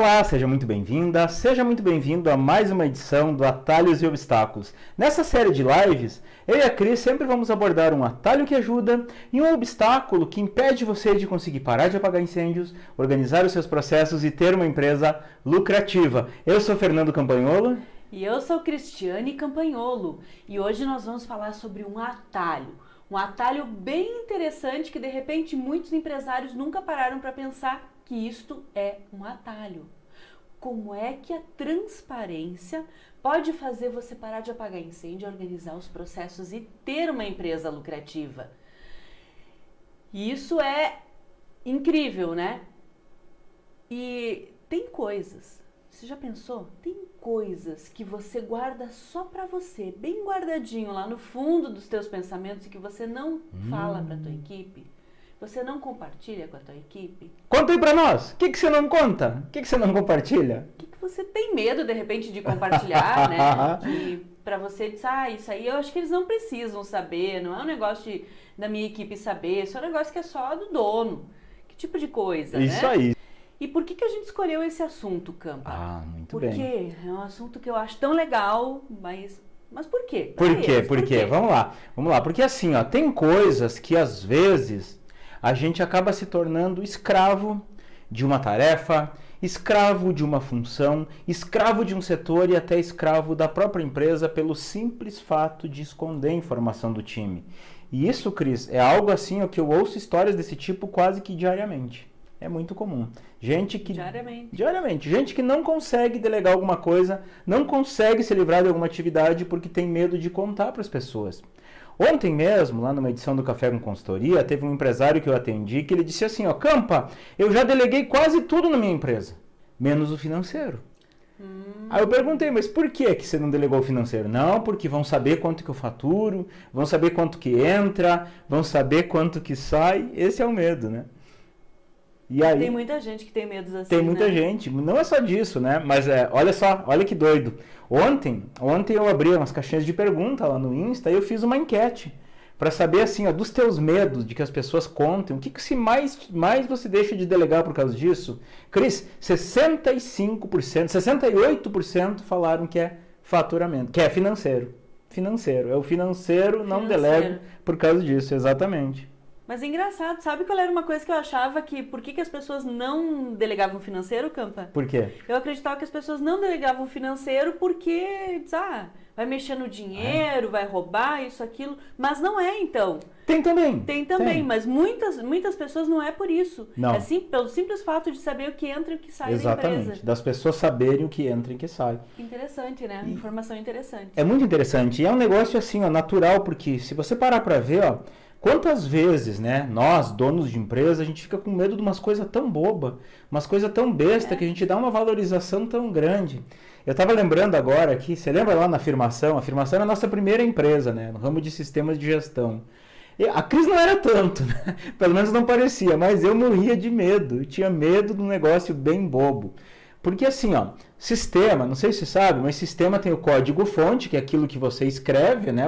Olá, seja muito bem-vinda, seja muito bem-vindo a mais uma edição do Atalhos e Obstáculos. Nessa série de lives, eu e a Cris sempre vamos abordar um atalho que ajuda e um obstáculo que impede você de conseguir parar de apagar incêndios, organizar os seus processos e ter uma empresa lucrativa. Eu sou Fernando Campagnolo. E eu sou Cristiane Campagnolo. E hoje nós vamos falar sobre um atalho. Um atalho bem interessante que de repente muitos empresários nunca pararam para pensar que isto é um atalho. Como é que a transparência pode fazer você parar de apagar incêndio, organizar os processos e ter uma empresa lucrativa? E isso é incrível, né? E tem coisas, você já pensou? Tem coisas que você guarda só pra você, bem guardadinho lá no fundo dos teus pensamentos e que você não fala pra tua equipe? Você não compartilha com a tua equipe? Conta aí pra nós, o que você não conta? O que você não compartilha? O que você tem medo, de repente, de compartilhar, né? Que pra você dizer, isso aí eu acho que eles não precisam saber, não é um negócio da minha equipe saber, isso é um negócio que é só do dono. Que tipo de coisa, né? Isso aí. E por que a gente escolheu esse assunto, Campa? Muito bem. Porque é um assunto que eu acho tão legal, mas por quê? Por quê? Vamos lá. Porque assim, tem coisas que às vezes a gente acaba se tornando escravo de uma tarefa, escravo de uma função, escravo de um setor e até escravo da própria empresa pelo simples fato de esconder a informação do time. E isso, Cris, é algo assim que eu ouço histórias desse tipo quase que diariamente. É muito comum. Diariamente. Gente que não consegue delegar alguma coisa, não consegue se livrar de alguma atividade porque tem medo de contar para as pessoas. Ontem mesmo, lá numa edição do Café com Consultoria, teve um empresário que eu atendi que ele disse assim, Campa, eu já deleguei quase tudo na minha empresa, menos o financeiro. Aí eu perguntei, mas por que você não delegou o financeiro? Não, porque vão saber quanto que eu faturo, vão saber quanto que entra, vão saber quanto que sai. Esse é o medo, né? E aí, tem muita gente que tem medos assim, tem muita gente, não é só disso, né? Mas olha que doido. Ontem eu abri umas caixinhas de pergunta lá no Insta e eu fiz uma enquete para saber assim, dos teus medos de que as pessoas contem, o que se mais você deixa de delegar por causa disso? Cris, 65%, 68% falaram que é faturamento, que é financeiro. É o financeiro, não delego por causa disso, exatamente. Mas é engraçado, sabe qual era uma coisa que eu achava que... Por que as pessoas não delegavam financeiro, Campa? Por quê? Eu acreditava que as pessoas não delegavam financeiro porque... vai mexer no dinheiro, vai roubar, isso, aquilo. Mas não é, então. Tem também. Tem. Mas muitas pessoas não é por isso. Não. É pelo simples fato de saber o que entra e o que sai da Exatamente. empresa. Das pessoas saberem o que entra e o que sai. Interessante, né? Informação interessante. É muito interessante. E é um negócio assim, natural, porque se você parar para ver, quantas vezes, né, nós, donos de empresa, a gente fica com medo de umas coisas tão boba, umas coisas tão besta, que a gente dá uma valorização tão grande. Eu estava lembrando agora aqui, você lembra lá na Afirmação? A Afirmação era a nossa primeira empresa, né, no ramo de sistemas de gestão. E a Cris não era tanto, né? Pelo menos não parecia, mas eu morria de medo. Eu tinha medo de um negócio bem bobo. Porque assim, sistema, não sei se você sabe, mas sistema tem o código-fonte, que é aquilo que você escreve, né,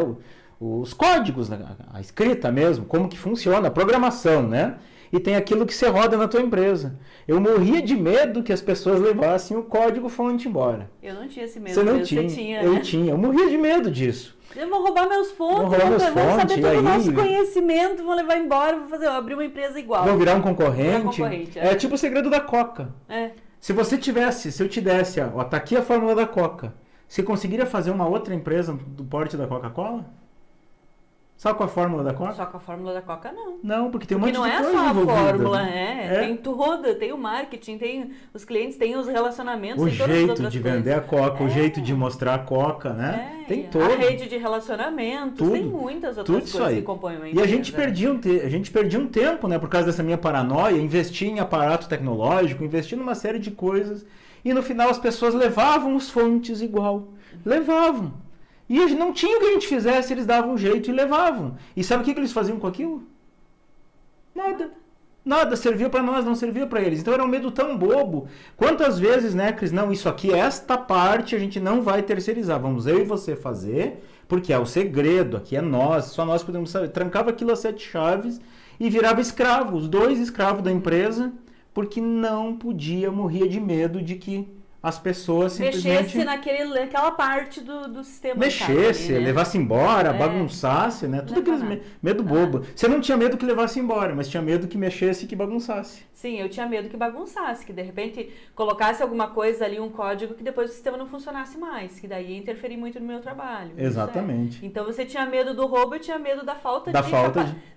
os códigos, a escrita mesmo, como que funciona, a programação, né? E tem aquilo que você roda na tua empresa. Eu morria de medo que as pessoas levassem o código-fonte embora. Eu não tinha esse medo. Você não tinha? Você tinha, eu né? tinha. Eu morria de medo disso. Vão roubar meus fontes, vão saber todo o nosso conhecimento, vão levar embora, vou abrir uma empresa igual. Vão virar um concorrente. É tipo o segredo da Coca. É. Se eu te desse, tá aqui a fórmula da Coca, você conseguiria fazer uma outra empresa do porte da Coca-Cola? Só com a fórmula da Coca? Só com a fórmula da Coca, não. Não, porque tem um monte de coisa envolvida. Porque não é só a fórmula, né? Tem o marketing, tem os clientes, tem os relacionamentos, o tem todas as jeito outras de coisas. vender a Coca, o jeito de mostrar a Coca, né? Tem todo. A rede de relacionamentos, tem muitas outras coisas que compõem uma empresa. E a gente perdia um tempo, né? Por causa dessa minha paranoia, investir em aparato tecnológico, investir numa série de coisas. E no final as pessoas levavam os fontes igual. Levavam. E não tinha o que a gente fizesse, eles davam um jeito e levavam. E sabe o que eles faziam com aquilo? Nada. Servia para nós, não servia para eles. Então era um medo tão bobo. Quantas vezes, né, Cris? Não, isso aqui, esta parte a gente não vai terceirizar. Vamos eu e você fazer, porque é o segredo, aqui é nós, só nós podemos saber. Trancava aquilo a 7 chaves e virava escravo, os dois escravos da empresa, porque não podia, morria de medo de que as pessoas simplesmente... Mexesse naquela parte do sistema. Mexesse, ali, né? levasse embora, bagunçasse, né? Tudo aqueles medo bobo. Você não tinha medo que levasse embora, mas tinha medo que mexesse e que bagunçasse. Sim, eu tinha medo que bagunçasse, que de repente colocasse alguma coisa ali, um código, que depois o sistema não funcionasse mais, que daí ia interferir muito no meu trabalho. Exatamente. Então você tinha medo do roubo, eu tinha medo da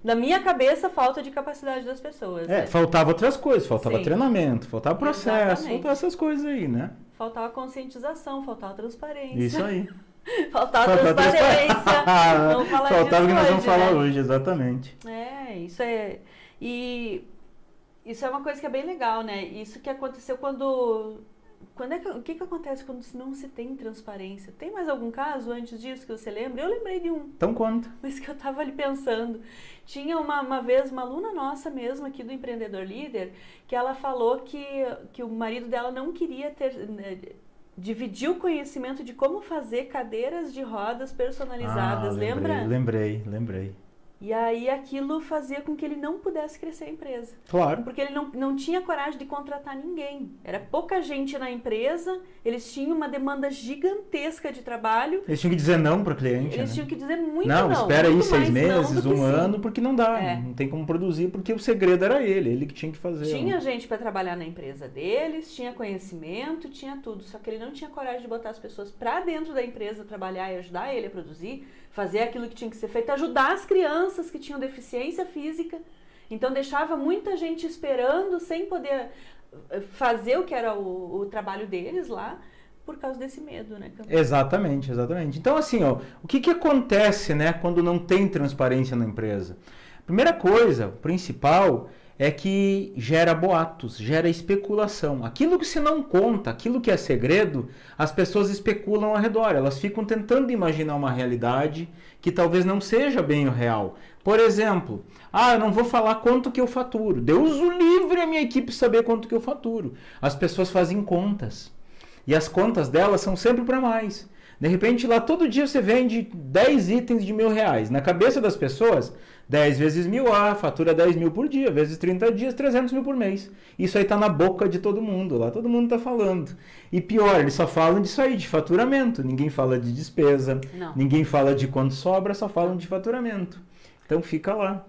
da minha cabeça, falta de capacidade das pessoas. Faltava outras coisas, faltava Sim. treinamento, faltava processo, Exatamente. faltava essas coisas aí, né? Faltava conscientização, faltava transparência. Isso aí. Faltava transparência. Não falar faltava disso que nós vamos hoje, falar né? hoje, exatamente. Isso é... E isso é uma coisa que é bem legal, né? Isso que aconteceu quando... O que acontece quando não se tem transparência? Tem mais algum caso antes disso que você lembra? Eu lembrei de um. Então conta. Mas que eu tava ali pensando. Tinha uma vez uma aluna nossa mesmo aqui do Empreendedor Líder, que ela falou que o marido dela não queria dividir o conhecimento de como fazer cadeiras de rodas personalizadas, lembra? Lembrei. E aí aquilo fazia com que ele não pudesse crescer a empresa. Claro. Porque ele não tinha coragem de contratar ninguém. Era pouca gente na empresa, eles tinham uma demanda gigantesca de trabalho. Eles tinham que dizer não para o cliente, Eles né? tinham que dizer muito não. Não, espera aí 6 mais meses, não do que um sim. ano, porque não dá. Não tem como produzir, porque o segredo era ele que tinha que fazer. Tinha gente para trabalhar na empresa deles, tinha conhecimento, tinha tudo. Só que ele não tinha coragem de botar as pessoas para dentro da empresa trabalhar e ajudar ele a produzir, fazer aquilo que tinha que ser feito, ajudar as crianças que tinham deficiência física. Então deixava muita gente esperando sem poder fazer o que era o trabalho deles lá, por causa desse medo, né? Exatamente. Então assim, o que acontece, né, quando não tem transparência na empresa? Primeira coisa, o principal, é que gera boatos, gera especulação. Aquilo que se não conta, aquilo que é segredo, as pessoas especulam ao redor. Elas ficam tentando imaginar uma realidade que talvez não seja bem o real. Por exemplo, eu não vou falar quanto que eu faturo. Deus o livre a minha equipe saber quanto que eu faturo. As pessoas fazem contas. E as contas delas são sempre para mais. De repente, lá todo dia você vende 10 itens de R$1.000. Na cabeça das pessoas, 10 vezes 1.000, fatura 10 mil por dia, vezes 30 dias, 300 mil por mês. Isso aí está na boca de todo mundo, lá todo mundo está falando. E pior, eles só falam disso aí, de faturamento. Ninguém fala de despesa, ninguém fala de quanto sobra, só falam de faturamento. Então fica lá.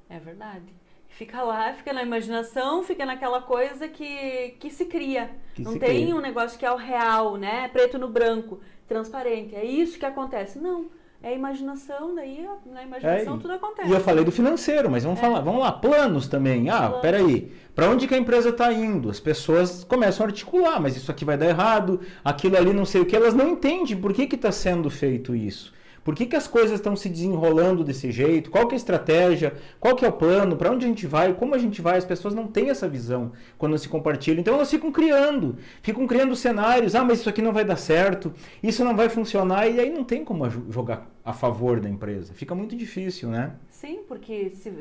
É verdade. Fica lá, fica na imaginação, fica naquela coisa que se cria. Não tem um negócio que é o real, né? Preto no branco, transparente. É isso que acontece. Não, é imaginação, daí na imaginação tudo acontece. E eu falei do financeiro, mas vamos lá, planos também. Peraí, para onde que a empresa está indo? As pessoas começam a articular, mas isso aqui vai dar errado, aquilo ali não sei o que, elas não entendem por que está sendo feito isso. Por que as coisas estão se desenrolando desse jeito? Qual que é a estratégia? Qual que é o plano? Para onde a gente vai? Como a gente vai? As pessoas não têm essa visão quando se compartilham. Então elas ficam criando cenários. Mas isso aqui não vai dar certo, isso não vai funcionar. E aí não tem como jogar a favor da empresa. Fica muito difícil, né? Sim, porque se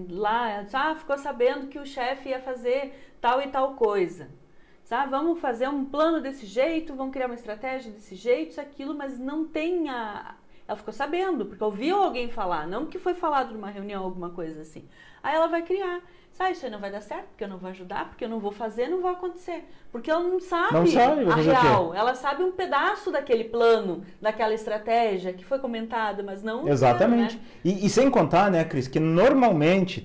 lá ficou sabendo que o chefe ia fazer tal e tal coisa. Vamos fazer um plano desse jeito, vamos criar uma estratégia desse jeito, isso, aquilo, mas não tem Ela ficou sabendo, porque ouviu alguém falar, não que foi falado numa reunião, alguma coisa assim. Aí ela vai criar. Isso aí não vai dar certo, porque eu não vou ajudar, porque eu não vou fazer, não vai acontecer. Porque ela não sabe a real. Ela sabe um pedaço daquele plano, daquela estratégia que foi comentada, mas não... Exatamente. Né? E sem contar, né, Cris, que normalmente,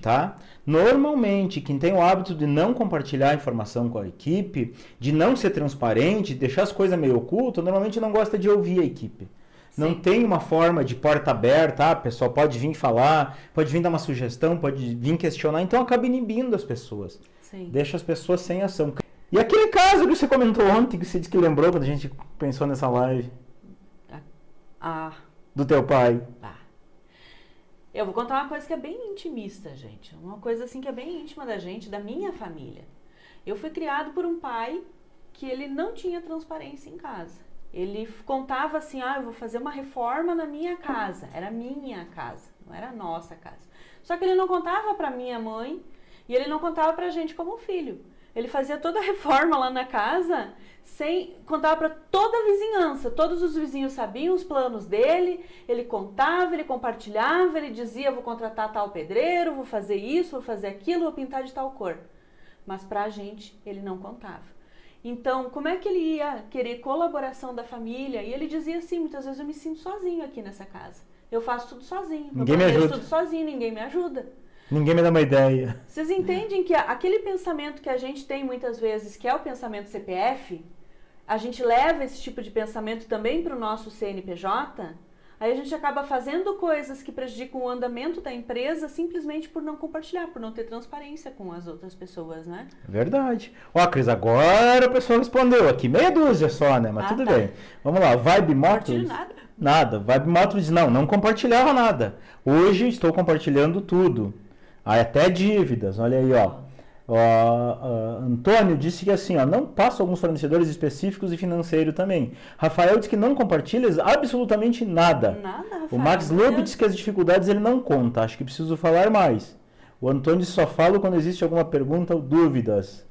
quem tem o hábito de não compartilhar a informação com a equipe, de não ser transparente, de deixar as coisas meio ocultas, normalmente não gosta de ouvir a equipe. Não tem uma forma de porta aberta, a pessoa pode vir falar, pode vir dar uma sugestão, pode vir questionar, então acaba inibindo as pessoas. Sim. Deixa as pessoas sem ação. E aquele caso que você comentou ontem, que você disse que lembrou quando a gente pensou nessa live? Do teu pai. Eu vou contar uma coisa que é bem intimista, gente. Uma coisa assim que é bem íntima da gente, da minha família. Eu fui criado por um pai que ele não tinha transparência em casa. Ele contava assim, eu vou fazer uma reforma na minha casa. Era minha casa, não era nossa casa. Só que ele não contava para minha mãe e ele não contava pra gente como filho. Ele fazia toda a reforma lá na casa, contava para toda a vizinhança. Todos os vizinhos sabiam os planos dele, ele contava, ele compartilhava, ele dizia, vou contratar tal pedreiro, vou fazer isso, vou fazer aquilo, vou pintar de tal cor. mas para a gente ele não contava. Então, como é que ele ia querer colaboração da família? E ele dizia assim, muitas vezes eu me sinto sozinho aqui nessa casa. Eu faço tudo sozinho, Ninguém me ajuda. tudo sozinho, ninguém me ajuda. Ninguém me dá uma ideia. Vocês entendem que aquele pensamento que a gente tem muitas vezes, que é o pensamento CPF, a gente leva esse tipo de pensamento também para o nosso CNPJ, aí a gente acaba fazendo coisas que prejudicam o andamento da empresa simplesmente por não compartilhar, por não ter transparência com as outras pessoas, né? Verdade. Ó, Cris, agora a pessoa respondeu aqui, meia dúzia só, né? Mas tudo bem. Vamos lá, Vibe Motors. Nada. Nada. Vibe Motors diz, não compartilhava nada. Hoje estou compartilhando tudo. Aí até dívidas, olha aí, ó. Antônio disse que assim, ó, não passa alguns fornecedores específicos e financeiro também. Rafael disse que não compartilha absolutamente nada. Nada, Rafael. O Max Lobo disse que as dificuldades ele não conta. Acho que preciso falar mais. O Antônio disse, só falo quando existe alguma pergunta ou dúvidas.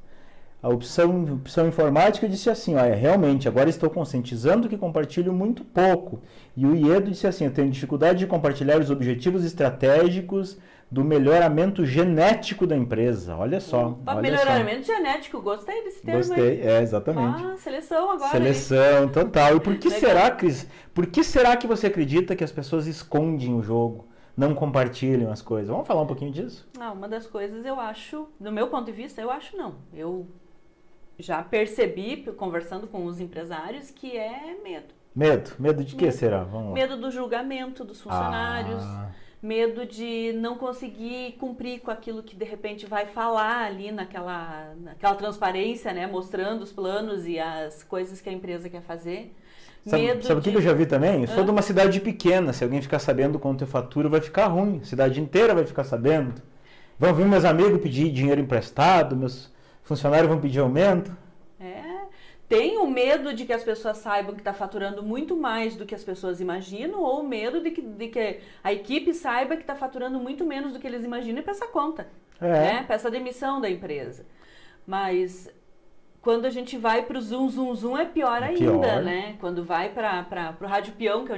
A opção informática disse assim, ó, realmente, agora estou conscientizando que compartilho muito pouco. E o Iedo disse assim, eu tenho dificuldade de compartilhar os objetivos estratégicos do melhoramento genético da empresa. Olha só. Melhoramento genético, gostei desse termo. Gostei, exatamente. Seleção agora. Seleção, total. E por que será, Cris? Por que será que você acredita que as pessoas escondem o jogo, não compartilham as coisas? Vamos falar um pouquinho disso? Uma das coisas eu acho, do meu ponto de vista, eu acho não. Eu já percebi, conversando com os empresários, que é medo. Medo de que será? Vamos lá. Medo do julgamento dos funcionários. Medo de não conseguir cumprir com aquilo que de repente vai falar ali naquela transparência, né? Mostrando os planos e as coisas que a empresa quer fazer. Sabe o que eu já vi também? Eu sou de uma cidade pequena, se alguém ficar sabendo quanto eu faturo, vai ficar ruim. A cidade inteira vai ficar sabendo. Vão vir meus amigos pedir dinheiro emprestado, meus funcionários vão pedir aumento. Tem o medo de que as pessoas saibam que está faturando muito mais do que as pessoas imaginam, ou o medo de que a equipe saiba que está faturando muito menos do que eles imaginam e peça conta, né? Peça demissão da empresa. Mas quando a gente vai para o zoom é pior ainda, né? Quando vai para o rádio peão, que é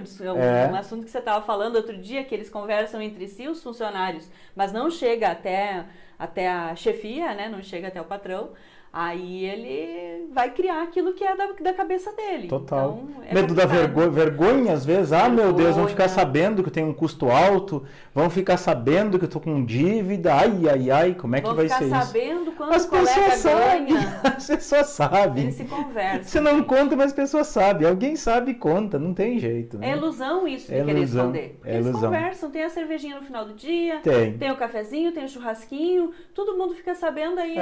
um assunto que você estava falando outro dia, que eles conversam entre si, os funcionários, mas não chega até a chefia, né? Não chega até o patrão. Aí ele vai criar aquilo que é da cabeça dele. Total. Então, medo da vergonha, às vezes. Meu Deus, vão ficar sabendo que eu tenho um custo alto, vão ficar sabendo que eu tô com dívida, ai, como é que vai ser isso? Vão ficar sabendo quanto o colega ganha. As pessoas sabem. Eles se conversam. Você não conta, mas as pessoas sabem. Alguém sabe e conta, não tem jeito. Né? É ilusão isso de querer esconder. Eles conversam, tem a cervejinha no final do dia, tem o cafezinho, tem o churrasquinho, todo mundo fica sabendo aí.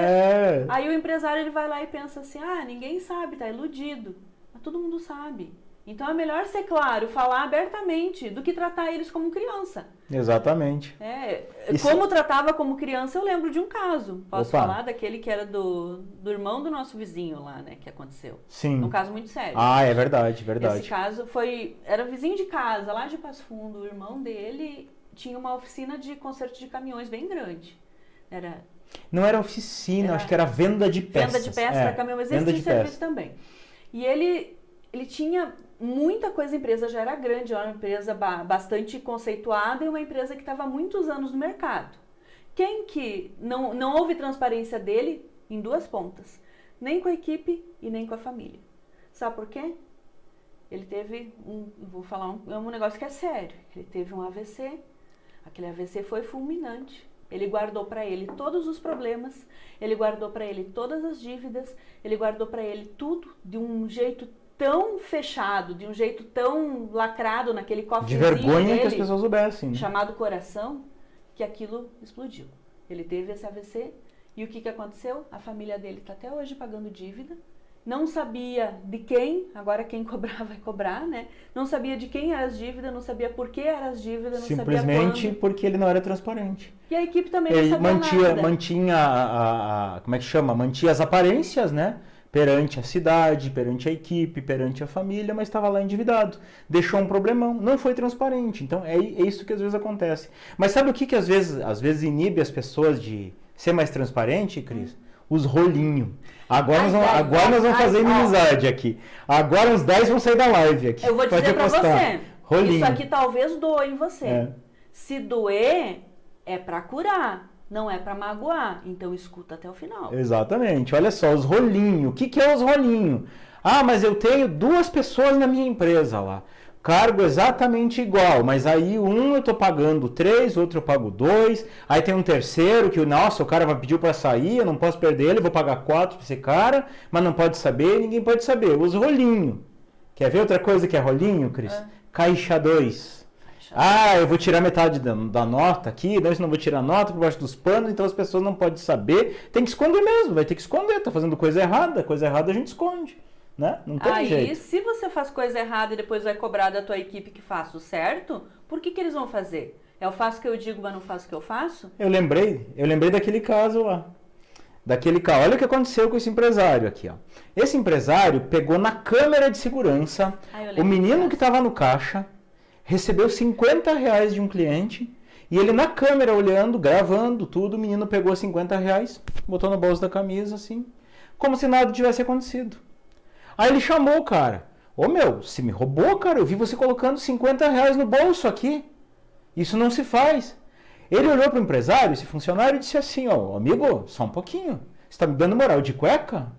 Aí o empresário ele vai lá e pensa assim, ninguém sabe, tá iludido. Mas todo mundo sabe. Então é melhor ser claro, falar abertamente, do que tratar eles como criança. Exatamente. Como tratava como criança, eu lembro de um caso. Posso falar daquele que era do irmão do nosso vizinho lá, né, que aconteceu. Sim. Um caso muito sério. É verdade. Esse caso era vizinho de casa, lá de Passo Fundo. O irmão dele tinha uma oficina de conserto de caminhões bem grande. Não era oficina, acho que era venda de peças. Venda de peças para caminhão, mas esse tinha serviço também. E ele tinha muita coisa, a empresa já era grande, era uma empresa bastante conceituada e uma empresa que estava há muitos anos no mercado. Quem que não houve transparência dele em duas pontas? Nem com a equipe e nem com a família. Sabe por quê? Ele teve vou falar um negócio que é sério. Ele teve um AVC, aquele AVC foi fulminante. Ele guardou para ele todos os problemas, ele guardou para ele todas as dívidas, ele guardou para ele tudo de um jeito tão fechado, de um jeito tão lacrado naquele cofrezinho de vergonha dele, que as pessoas soubessem. Né? Chamado coração, que aquilo explodiu. Ele teve esse AVC e o que aconteceu? A família dele está até hoje pagando dívida. Não sabia de quem, agora quem cobrar vai cobrar, né? Não sabia de quem eram as dívidas, não sabia por que eram as dívidas, não sabia quando. Simplesmente porque ele não era transparente. E a equipe também não sabia nada. Mantinha como é que chama? Mantinha as aparências, né? Perante a cidade, perante a equipe, perante a família, mas estava lá endividado. Deixou um problemão, não foi transparente. Então é isso que às vezes acontece. Mas sabe o que às vezes inibe as pessoas de ser mais transparente, Cris? Os rolinhos. Agora nós vamos fazer inimizade aqui. Agora os 10 vão sair da live aqui. Eu vou dizer pra você, rolinho. Isso aqui talvez doa em você. Se doer, é pra curar. não é para magoar, então escuta até o final. Exatamente. Olha só, os rolinhos. O que que é os rolinhos? Ah, mas eu tenho 2 pessoas na minha empresa lá. Cargo exatamente igual, mas aí um eu tô pagando 3, outro eu pago 2, aí tem um terceiro que, nossa, o cara vai pedir para sair, eu não posso perder ele, vou pagar 4 para esse cara, mas não pode saber, ninguém pode saber. Os rolinhos. Quer ver outra coisa que é rolinho, Cris? Caixa 2. Ah, eu vou tirar metade da nota aqui, não vou tirar nota por baixo dos panos, então as pessoas não podem saber. Tem que esconder mesmo, vai ter que esconder, tá fazendo coisa errada a gente esconde. Né? Não tem jeito. Aí, se você faz coisa errada e depois vai cobrar da tua equipe que faça o certo, por que eles vão fazer? Eu faço o que eu digo, mas não faço o que eu faço? Eu lembrei daquele caso lá. Olha o que aconteceu com esse empresário aqui, ó. Esse empresário pegou na câmera de segurança o menino que estava no caixa, recebeu R$50 de um cliente, e ele na câmera olhando, gravando tudo, o menino pegou R$50, botou no bolso da camisa, assim, como se nada tivesse acontecido. Aí ele chamou o cara. Ô meu, você me roubou, cara? Eu vi você colocando R$50 no bolso aqui. Isso não se faz. Ele olhou para o empresário, esse funcionário, e disse assim, ó, amigo, só um pouquinho. Você está me dando moral de cueca?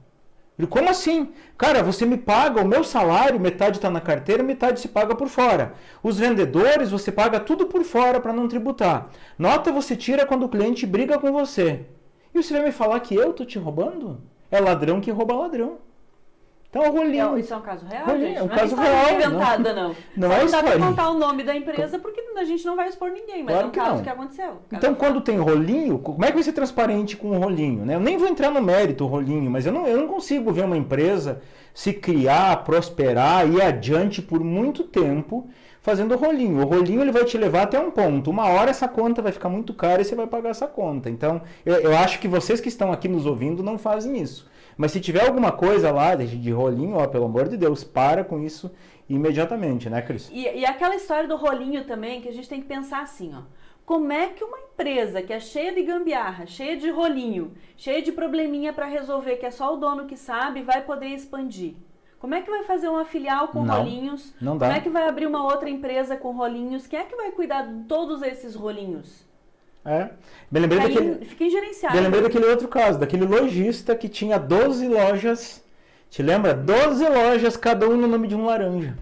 Ele, como assim? Cara, você me paga o meu salário, metade está na carteira, metade se paga por fora. Os vendedores, você paga tudo por fora para não tributar. Nota você tira quando o cliente briga com você. E você vai me falar que eu tô te roubando? É ladrão que rouba ladrão. Então, o rolinho. Isso é um caso real, rolinho, gente? É um não caso é real. Inventada, não. Não Só é não dá história. pra contar o nome da empresa porque a gente não vai expor ninguém, mas Claro é um que caso não. que aconteceu. Então, quando tem rolinho, como é que vai ser transparente com o rolinho? Né? Eu nem vou entrar no mérito, rolinho, mas eu não consigo ver uma empresa se criar, prosperar, ir adiante por muito tempo fazendo rolinho. O rolinho ele vai te levar até um ponto. Uma hora essa conta vai ficar muito cara e você vai pagar essa conta. Então, eu acho que vocês que estão aqui nos ouvindo não fazem isso. Mas se tiver alguma coisa lá de rolinho, ó, pelo amor de Deus, para com isso imediatamente, né, Cris? E aquela história do rolinho também, que a gente tem que pensar assim, ó. Como é que uma empresa que é cheia de gambiarra, cheia de rolinho, cheia de probleminha para resolver, que é só o dono que sabe, vai poder expandir? Como é que vai fazer uma filial com rolinhos? Não dá. Como é que vai abrir uma outra empresa com rolinhos? Quem é que vai cuidar de todos esses rolinhos? Me lembrei Fica ingerenciável. Me lembrei daquele outro caso, daquele lojista que tinha 12 lojas, te lembra? 12 lojas, cada um no nome de um laranja.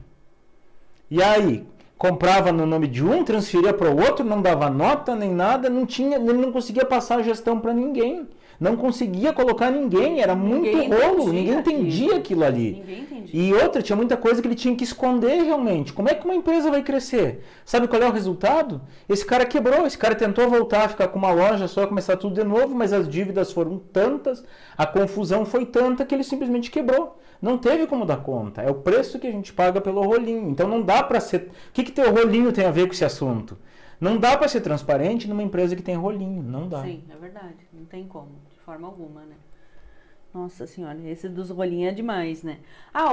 E aí, comprava no nome de um, transferia para o outro, não dava nota nem nada, ele não conseguia passar a gestão para ninguém. Não conseguia colocar ninguém, era muito rolo, ninguém entendia aquilo ali. Ninguém entendia. E outra, tinha muita coisa que ele tinha que esconder realmente. Como é que uma empresa vai crescer? Sabe qual é o resultado? Esse cara quebrou, esse cara tentou voltar a ficar com uma loja só, começar tudo de novo, mas as dívidas foram tantas, a confusão foi tanta que ele simplesmente quebrou. Não teve como dar conta. É o preço que a gente paga pelo rolinho. Então não dá para ser... O que teu rolinho tem a ver com esse assunto? Não dá para ser transparente numa empresa que tem rolinho. Não dá. Sim, é verdade. Não tem como. Forma alguma, né? Nossa senhora, esse dos rolinhos é demais, né?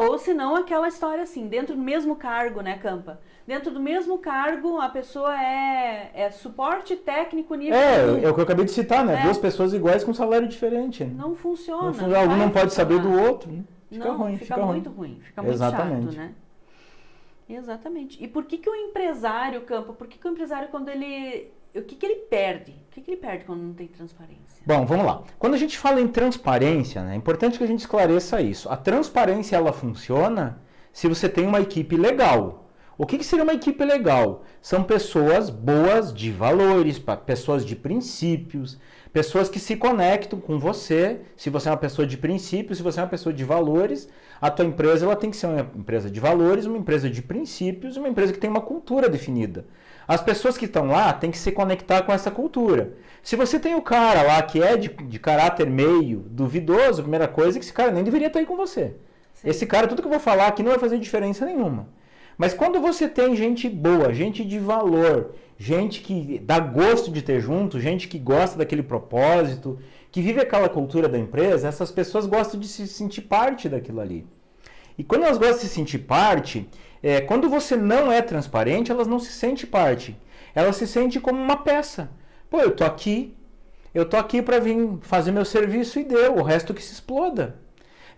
Ou se não, aquela história assim, dentro do mesmo cargo, né, Campa? Dentro do mesmo cargo, a pessoa é suporte técnico nível 1. É o que eu acabei de citar, né? 2 pessoas iguais com salário diferente. Não funciona. Algum não pode saber do outro, né? Fica ruim. Fica muito ruim, fica muito chato, né? Exatamente. E por que o empresário, Campa, por que o empresário, quando ele... O que ele perde? O que ele perde quando não tem transparência? Bom, vamos lá. Quando a gente fala em transparência, né, é importante que a gente esclareça isso. A transparência, ela funciona se você tem uma equipe legal. O que seria uma equipe legal? São pessoas boas de valores, pessoas de princípios, pessoas que se conectam com você. Se você é uma pessoa de princípios, se você é uma pessoa de valores, a tua empresa ela tem que ser uma empresa de valores, uma empresa de princípios, uma empresa que tem uma cultura definida. As pessoas que estão lá têm que se conectar com essa cultura. Se você tem o cara lá que é de caráter meio duvidoso, a primeira coisa é que esse cara nem deveria estar aí com você. Sim. Esse cara, tudo que eu vou falar aqui não vai fazer diferença nenhuma. Mas quando você tem gente boa, gente de valor, gente que dá gosto de ter junto, gente que gosta daquele propósito, que vive aquela cultura da empresa, essas pessoas gostam de se sentir parte daquilo ali. E quando elas gostam de se sentir parte... quando você não é transparente, elas não se sentem parte. Elas se sentem como uma peça. Pô, eu tô aqui para vir fazer meu serviço e deu, o resto que se exploda.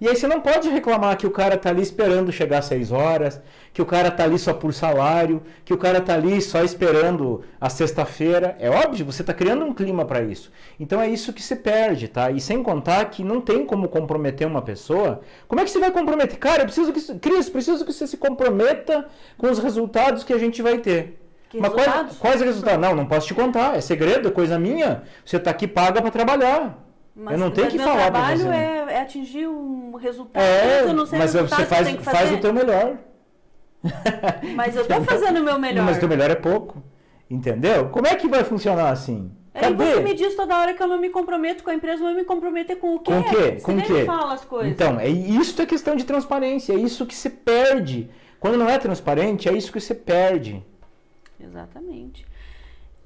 E aí você não pode reclamar que o cara tá ali esperando chegar às 6 horas, que o cara tá ali só por salário, que o cara tá ali só esperando a sexta-feira. É óbvio, você tá criando um clima para isso. Então é isso que se perde, tá? E sem contar que não tem como comprometer uma pessoa. Como é que você vai comprometer? Cara, preciso que você se comprometa com os resultados que a gente vai ter. Mas quais resultados? Não posso te contar. É segredo, é coisa minha. Você tá aqui paga para trabalhar. Eu não tenho que falar para você. O trabalho é atingir um resultado. Eu não sei mas você faz o teu melhor. Mas eu tô fazendo o meu melhor. Mas o teu melhor é pouco. Entendeu? Como é que vai funcionar assim? E você me diz toda hora que eu não me comprometo com a empresa, mas me comprometer com o quê? Com o quê? Você nem me fala as coisas. Então, isso é questão de transparência. É isso que se perde. Quando não é transparente, é isso que se perde. Exatamente.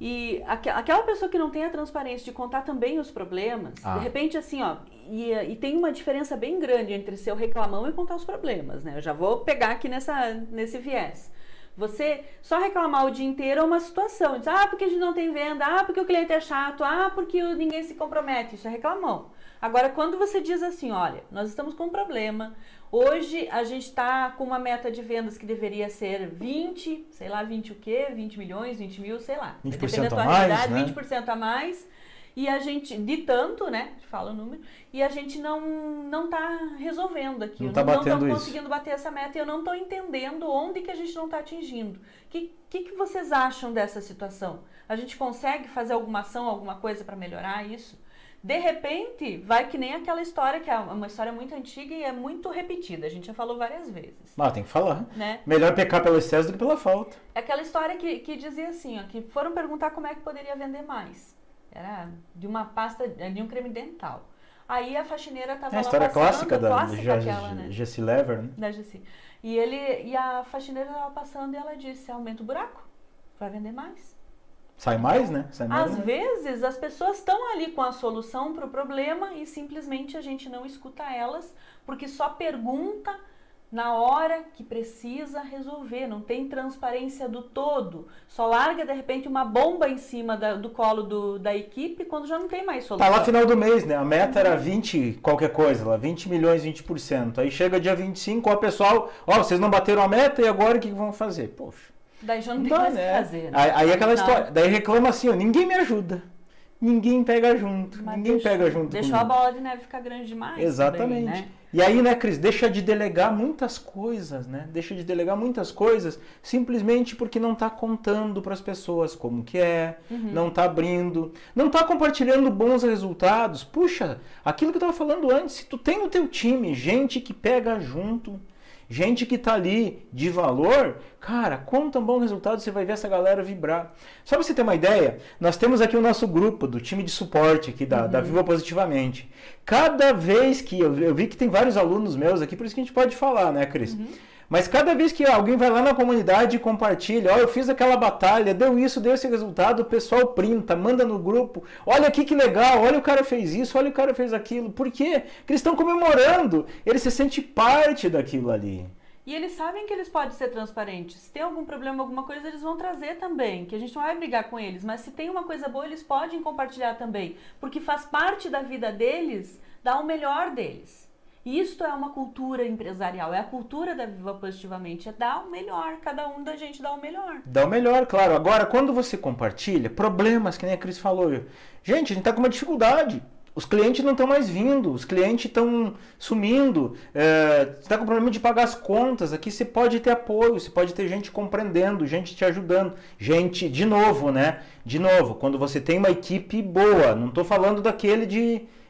E aquela pessoa que não tem a transparência de contar também os problemas, de repente assim, ó, e tem uma diferença bem grande entre ser o reclamão e contar os problemas, né? Eu já vou pegar aqui nesse viés. Você só reclamar o dia inteiro é uma situação. Diz, porque a gente não tem venda, porque o cliente é chato, porque ninguém se compromete. Isso é reclamão. Agora, quando você diz assim, olha, nós estamos com um problema, hoje a gente está com uma meta de vendas que deveria ser 20, sei lá, 20 o quê? 20 milhões, 20 mil, sei lá. 20% a mais, né? 20% a mais. E a gente, de tanto, né, fala o número, e a gente não tá resolvendo aqui. Não estamos conseguindo bater essa meta e eu não estou entendendo onde que a gente não está atingindo. O que vocês acham dessa situação? A gente consegue fazer alguma ação, alguma coisa para melhorar isso? De repente, vai que nem aquela história, que é uma história muito antiga e é muito repetida. A gente já falou várias vezes. Tem que falar. Né? Melhor pecar pelo excesso do que pela falta. É aquela história que dizia assim, ó, que foram perguntar como é que poderia vender mais. Era de uma pasta, de um creme dental. Aí a faxineira estava lá passando... A história clássica da Jessie Lever, né? Da Jessie. E a faxineira estava passando e ela disse, aumenta o buraco, vai vender mais. Sai mais, né? Às vezes as pessoas estão ali com a solução para o problema e simplesmente a gente não escuta elas, porque só pergunta na hora que precisa resolver, não tem transparência do todo. Só larga de repente uma bomba em cima do colo da equipe quando já não tem mais solução. Tá lá final do mês, né? A meta era 20 qualquer coisa, lá 20 milhões, 20%. Aí chega dia 25, pessoal, vocês não bateram a meta e agora o que vão fazer? Poxa. Daí já não tem mais o que fazer. Né? Aí aquela história, daí reclama assim, ninguém me ajuda. Ninguém pega junto. Deixou a bola de neve ficar grande demais. Exatamente. Também, né? E aí, né, Cris, deixa de delegar muitas coisas, né? Deixa de delegar muitas coisas simplesmente porque não está contando para as pessoas como que é, não está abrindo, não está compartilhando bons resultados. Puxa, aquilo que eu estava falando antes, se tu tem no teu time gente que pega junto, gente que tá ali de valor, cara, quanto bom resultado você vai ver essa galera vibrar. Só pra você ter uma ideia, nós temos aqui o nosso grupo do time de suporte aqui da Viva Positivamente. Cada vez que eu vi que tem vários alunos meus aqui, por isso que a gente pode falar, né, Cris? Mas cada vez que alguém vai lá na comunidade e compartilha, eu fiz aquela batalha, deu esse resultado, o pessoal printa, manda no grupo, olha aqui que legal, olha o cara fez isso, olha o cara fez aquilo. Por quê? Porque eles estão comemorando, eles se sentem parte daquilo ali. E eles sabem que eles podem ser transparentes. Se tem algum problema, alguma coisa, eles vão trazer também, que a gente não vai brigar com eles, mas se tem uma coisa boa, eles podem compartilhar também, porque faz parte da vida deles, dar o melhor deles. Isto é uma cultura empresarial, é a cultura da Viva Positivamente, é dar o melhor, cada um da gente dá o melhor. Dá o melhor, claro. Agora, quando você compartilha, problemas, que nem a Cris falou, gente, a gente tá com uma dificuldade, os clientes não estão mais vindo, os clientes estão sumindo, você está com problema de pagar as contas, aqui você pode ter apoio, você pode ter gente compreendendo, gente te ajudando, gente, de novo, né? De novo, quando você tem uma equipe boa, não estou falando daquele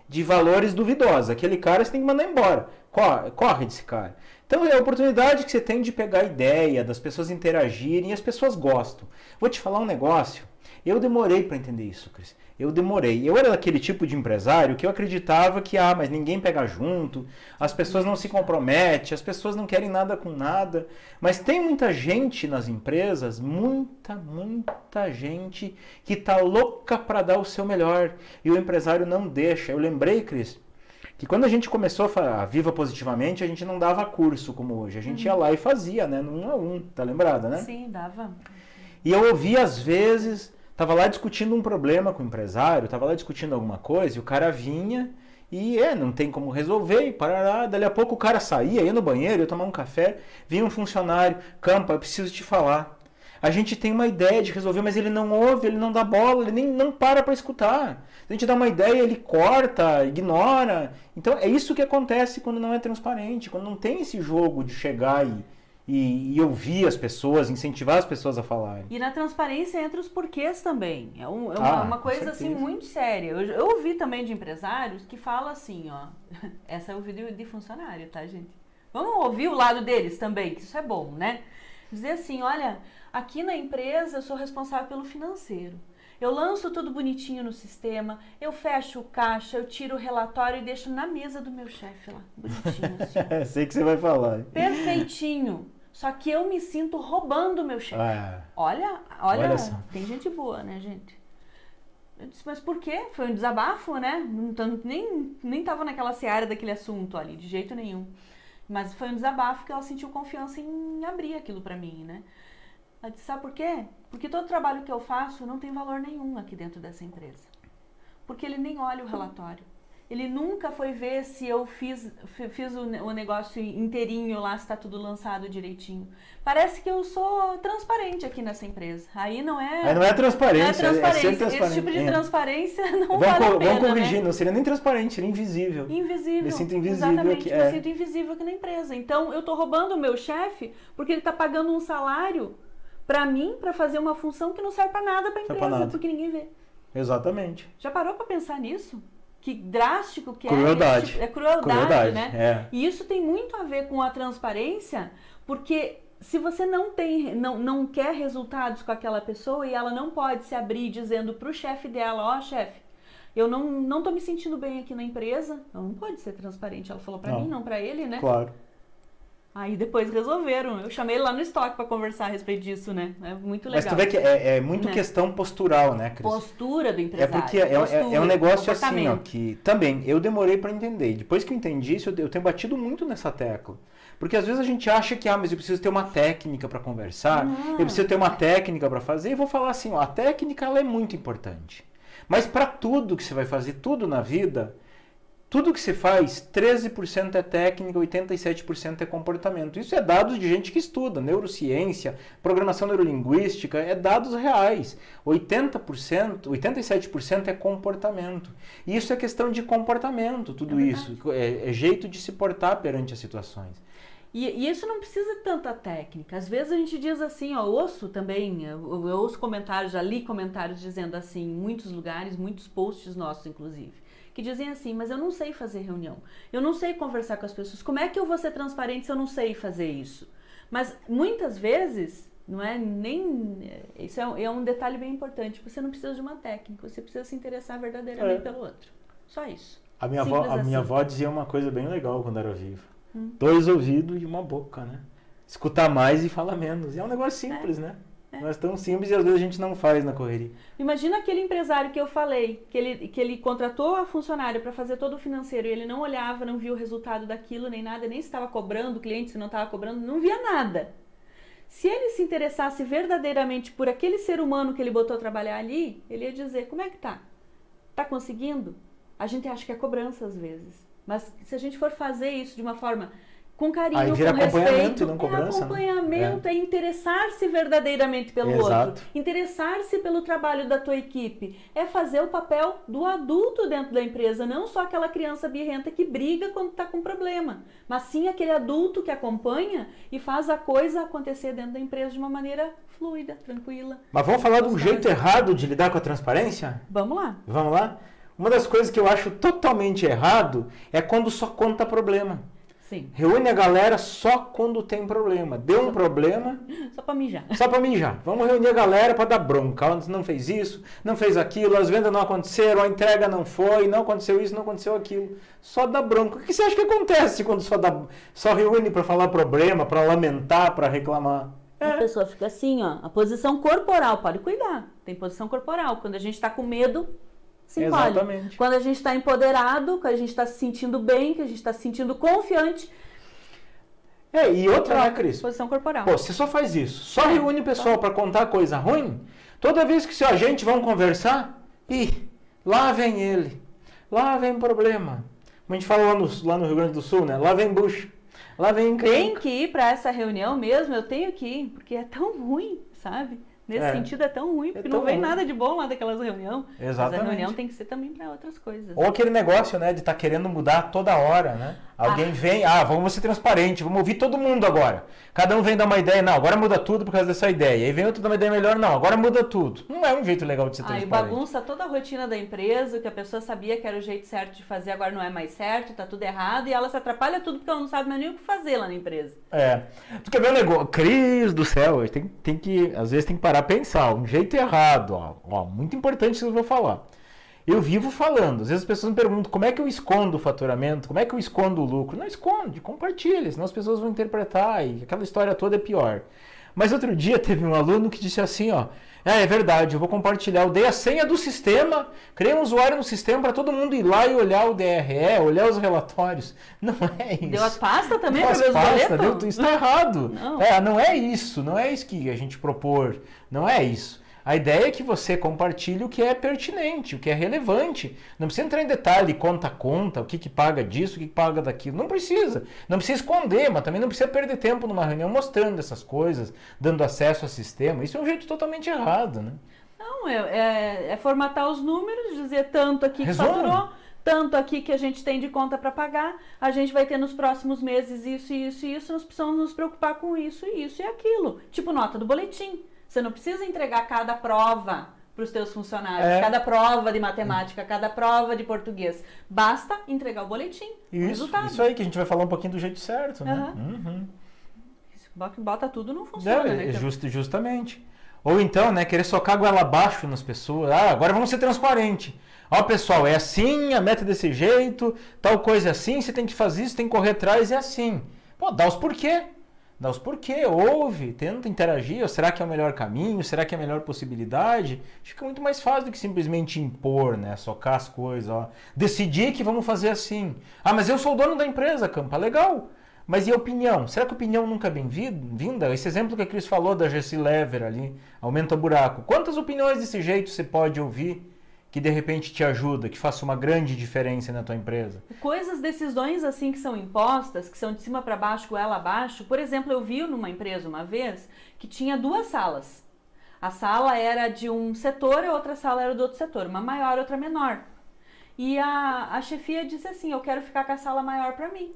de valores duvidosos. Aquele cara você tem que mandar embora. Corre desse cara. Então é a oportunidade que você tem de pegar a ideia, das pessoas interagirem, e as pessoas gostam. Vou te falar um negócio. Eu demorei para entender isso, Cris. Eu demorei. Eu era daquele tipo de empresário que eu acreditava que, mas ninguém pega junto, as pessoas não se comprometem, as pessoas não querem nada com nada. Mas tem muita gente nas empresas, muita gente que está louca para dar o seu melhor. E o empresário não deixa. Eu lembrei, Cris, que quando a gente começou a Viva Positivamente, a gente não dava curso como hoje. A gente ia lá e fazia, né? No 1 a 1, tá lembrada, né? Sim, dava. E eu ouvia às vezes... Tava lá discutindo um problema com o empresário, tava lá discutindo alguma coisa, e o cara vinha E não tem como resolver, e parará. Dali a pouco o cara saía, ia no banheiro, ia tomar um café, vinha um funcionário, Campa, eu preciso te falar. A gente tem uma ideia de resolver, mas ele não ouve, ele não dá bola, ele nem não para escutar. A gente dá uma ideia, ele corta, ignora. Então é isso que acontece quando não é transparente, quando não tem esse jogo de chegar e ouvir as pessoas, incentivar as pessoas a falarem. E na transparência entra os porquês também. É uma coisa assim muito séria. Eu ouvi também de empresários que falam assim, ó. Essa eu ouvi de funcionário, tá, gente? Vamos ouvir o lado deles também, que isso é bom, né? Dizer assim, olha, aqui na empresa eu sou responsável pelo financeiro. Eu lanço tudo bonitinho no sistema, eu fecho o caixa, eu tiro o relatório e deixo na mesa do meu chefe lá, bonitinho assim. Sei que você vai falar. Perfeitinho. Só que eu me sinto roubando o meu chefe. Olha só. Tem gente boa, né, gente? Eu disse, mas por quê? Foi um desabafo, né? Nem tava naquela seara daquele assunto ali, de jeito nenhum. Mas foi um desabafo que ela sentiu confiança em abrir aquilo pra mim, né? Ela disse, sabe por quê? Porque todo trabalho que eu faço não tem valor nenhum aqui dentro dessa empresa. Porque ele nem olha o relatório. Ele nunca foi ver se eu fiz o negócio inteirinho lá, se está tudo lançado direitinho. Parece que eu sou transparente aqui nessa empresa. Aí não é... Aí não é transparência. Não é transparência. Transparente. Esse tipo de transparência não vale a pena, vamos corrigir, né? Não seria nem transparente, seria invisível. Invisível. Me sinto invisível Exatamente, aqui. me sinto invisível aqui na empresa. Então, eu estou roubando o meu chefe porque ele está pagando um salário para mim, para fazer uma função que não serve para nada para a empresa, porque ninguém vê. Exatamente. Já parou para pensar nisso? Que drástico que crueldade. É crueldade, né? É. E isso tem muito a ver com a transparência, porque se você não quer resultados com aquela pessoa e ela não pode se abrir dizendo pro chefe dela, ó, chefe, eu não tô me sentindo bem aqui na empresa, ela não pode ser transparente. Ela falou para mim, não para ele, né? Claro. Aí depois resolveram. Eu chamei ele lá no estoque para conversar a respeito disso, né? É muito legal. Mas tu vê que é muito questão postural, né, Cris? Postura do empresário. É porque é um negócio assim, ó, que também eu demorei para entender. Depois que eu entendi isso, eu tenho batido muito nessa tecla. Porque às vezes a gente acha que, mas eu preciso ter uma técnica para conversar, eu preciso ter uma técnica para fazer. E vou falar assim, ó, a técnica ela é muito importante. Mas para tudo que você vai fazer, tudo na vida... Tudo que se faz, 13% é técnica, 87% é comportamento. Isso é dados de gente que estuda, neurociência, programação neurolinguística, é dados reais. 87% é comportamento. E isso é questão de comportamento, tudo isso. É jeito de se portar perante as situações. E isso não precisa de tanta técnica. Às vezes a gente diz assim, ó, ouço também, eu ouço comentários, já li comentários dizendo assim, em muitos lugares, muitos posts nossos, inclusive, que dizem assim, mas eu não sei fazer reunião, eu não sei conversar com as pessoas, como é que eu vou ser transparente se eu não sei fazer isso? Mas muitas vezes, não é nem... Isso é um detalhe bem importante, você não precisa de uma técnica, você precisa se interessar verdadeiramente pelo outro. Só isso. A minha avó dizia uma coisa bem legal quando era viva. 2 ouvidos e uma boca, né? Escutar mais e falar menos. E é um negócio simples, né? Mas tão simples e às vezes a gente não faz na correria. Imagina aquele empresário que eu falei, que ele contratou a funcionária para fazer todo o financeiro e ele não olhava, não via o resultado daquilo, nem nada, nem se estava cobrando o cliente, se não estava cobrando, não via nada. Se ele se interessasse verdadeiramente por aquele ser humano que ele botou a trabalhar ali, ele ia dizer, como é que tá? Tá conseguindo? A gente acha que é cobrança às vezes. Mas se a gente for fazer isso de uma forma com carinho, com respeito, não cobrança, acompanhamento, é interessar-se verdadeiramente pelo outro, interessar-se pelo trabalho da tua equipe, é fazer o papel do adulto dentro da empresa, não só aquela criança birrenta que briga quando está com problema, mas sim aquele adulto que acompanha e faz a coisa acontecer dentro da empresa de uma maneira fluida, tranquila. Mas vamos falar de um jeito errado de lidar com a transparência? Vamos lá. Vamos lá? Uma das coisas que eu acho totalmente errado é quando só conta problema. Sim. Reúne a galera só quando tem problema. Deu um problema... Só pra mijar. Só pra mijar. Vamos reunir a galera pra dar bronca. Ela não fez isso, não fez aquilo, as vendas não aconteceram, a entrega não foi, não aconteceu isso, não aconteceu aquilo. Só dá bronca. O que você acha que acontece quando só reúne pra falar problema, pra lamentar, pra reclamar? A pessoa fica assim, ó. A posição corporal, pode cuidar. Tem posição corporal. Quando a gente tá com medo... se encolhe. Exatamente. Quando a gente está empoderado, quando a gente está se sentindo bem, que a gente está se sentindo confiante. E outra, Cris? Posição corporal. Pô, você só faz isso. Só reúne o pessoal para contar coisa ruim. Toda vez que seu agente vão conversar, lá vem ele. Lá vem problema. Como a gente fala lá no Rio Grande do Sul, né? Lá vem bucho. Lá vem... Tem que ir para essa reunião mesmo, eu tenho que ir, porque é tão ruim, sabe? Nesse sentido é tão ruim, porque não vem nada de bom lá daquelas reuniões. Exatamente. Mas a reunião tem que ser também para outras coisas. Ou aquele negócio, né, de estar querendo mudar toda hora, né? Alguém vem, vamos ser transparente, vamos ouvir todo mundo agora. Cada um vem dar uma ideia, não, agora muda tudo por causa dessa ideia. Aí vem outro dar uma ideia melhor, não, agora muda tudo. Não é um jeito legal de ser transparente. Aí bagunça toda a rotina da empresa, que a pessoa sabia que era o jeito certo de fazer, agora não é mais certo, tá tudo errado, e ela se atrapalha tudo porque ela não sabe mais nem o que fazer lá na empresa. Tu quer ver um negócio? Cris do céu, tem que, às vezes tem que parar a pensar, um jeito errado, ó, muito importante isso que eu vou falar. Eu vivo falando, às vezes as pessoas me perguntam como é que eu escondo o faturamento, como é que eu escondo o lucro. Não esconde, compartilha, senão as pessoas vão interpretar e aquela história toda é pior. Mas outro dia teve um aluno que disse assim, é verdade, eu vou compartilhar, eu dei a senha do sistema, criei um usuário no sistema para todo mundo ir lá e olhar o DRE, olhar os relatórios. Não é isso. Deu as pastas também para ver os boletos? Isso está errado. Não é isso que a gente propor, não é isso. A ideia é que você compartilhe o que é pertinente, o que é relevante. Não precisa entrar em detalhe, conta a conta, o que paga disso, o que paga daquilo. Não precisa. Não precisa esconder, mas também não precisa perder tempo numa reunião mostrando essas coisas, dando acesso ao sistema. Isso é um jeito totalmente errado, né? Não, é formatar os números, dizer tanto aqui que faturou, tanto aqui que a gente tem de conta para pagar, a gente vai ter nos próximos meses isso, isso e isso, nós precisamos nos preocupar com isso e aquilo. Tipo nota do boletim. Você não precisa entregar cada prova para os teus funcionários, cada prova de matemática, cada prova de português. Basta entregar o boletim, o resultado. Isso aí, que a gente vai falar um pouquinho do jeito certo, né? Bota tudo, não funciona, né? Justamente. Ou então, né, querer socar a goela abaixo nas pessoas. Agora vamos ser transparentes. Pessoal, é assim, a meta é desse jeito, tal coisa é assim, você tem que fazer isso, tem que correr atrás, é assim. Dá os porquê. Dá os porquê, ouve, tenta interagir, ou será que é o melhor caminho, será que é a melhor possibilidade? Fica muito mais fácil do que simplesmente impor, né, socar as coisas, decidir que vamos fazer assim. Mas eu sou o dono da empresa, Campa, legal. Mas e a opinião? Será que a opinião nunca é bem-vinda? Esse exemplo que a Cris falou da Jessie Lever ali, aumenta o buraco. Quantas opiniões desse jeito você pode ouvir que de repente te ajuda, que faça uma grande diferença na tua empresa? Decisões assim que são impostas, que são de cima para baixo, goela abaixo. Por exemplo, eu vi numa empresa uma vez que tinha 2 salas. A sala era de um setor e a outra sala era do outro setor, uma maior e outra menor. E a chefia disse assim, eu quero ficar com a sala maior para mim.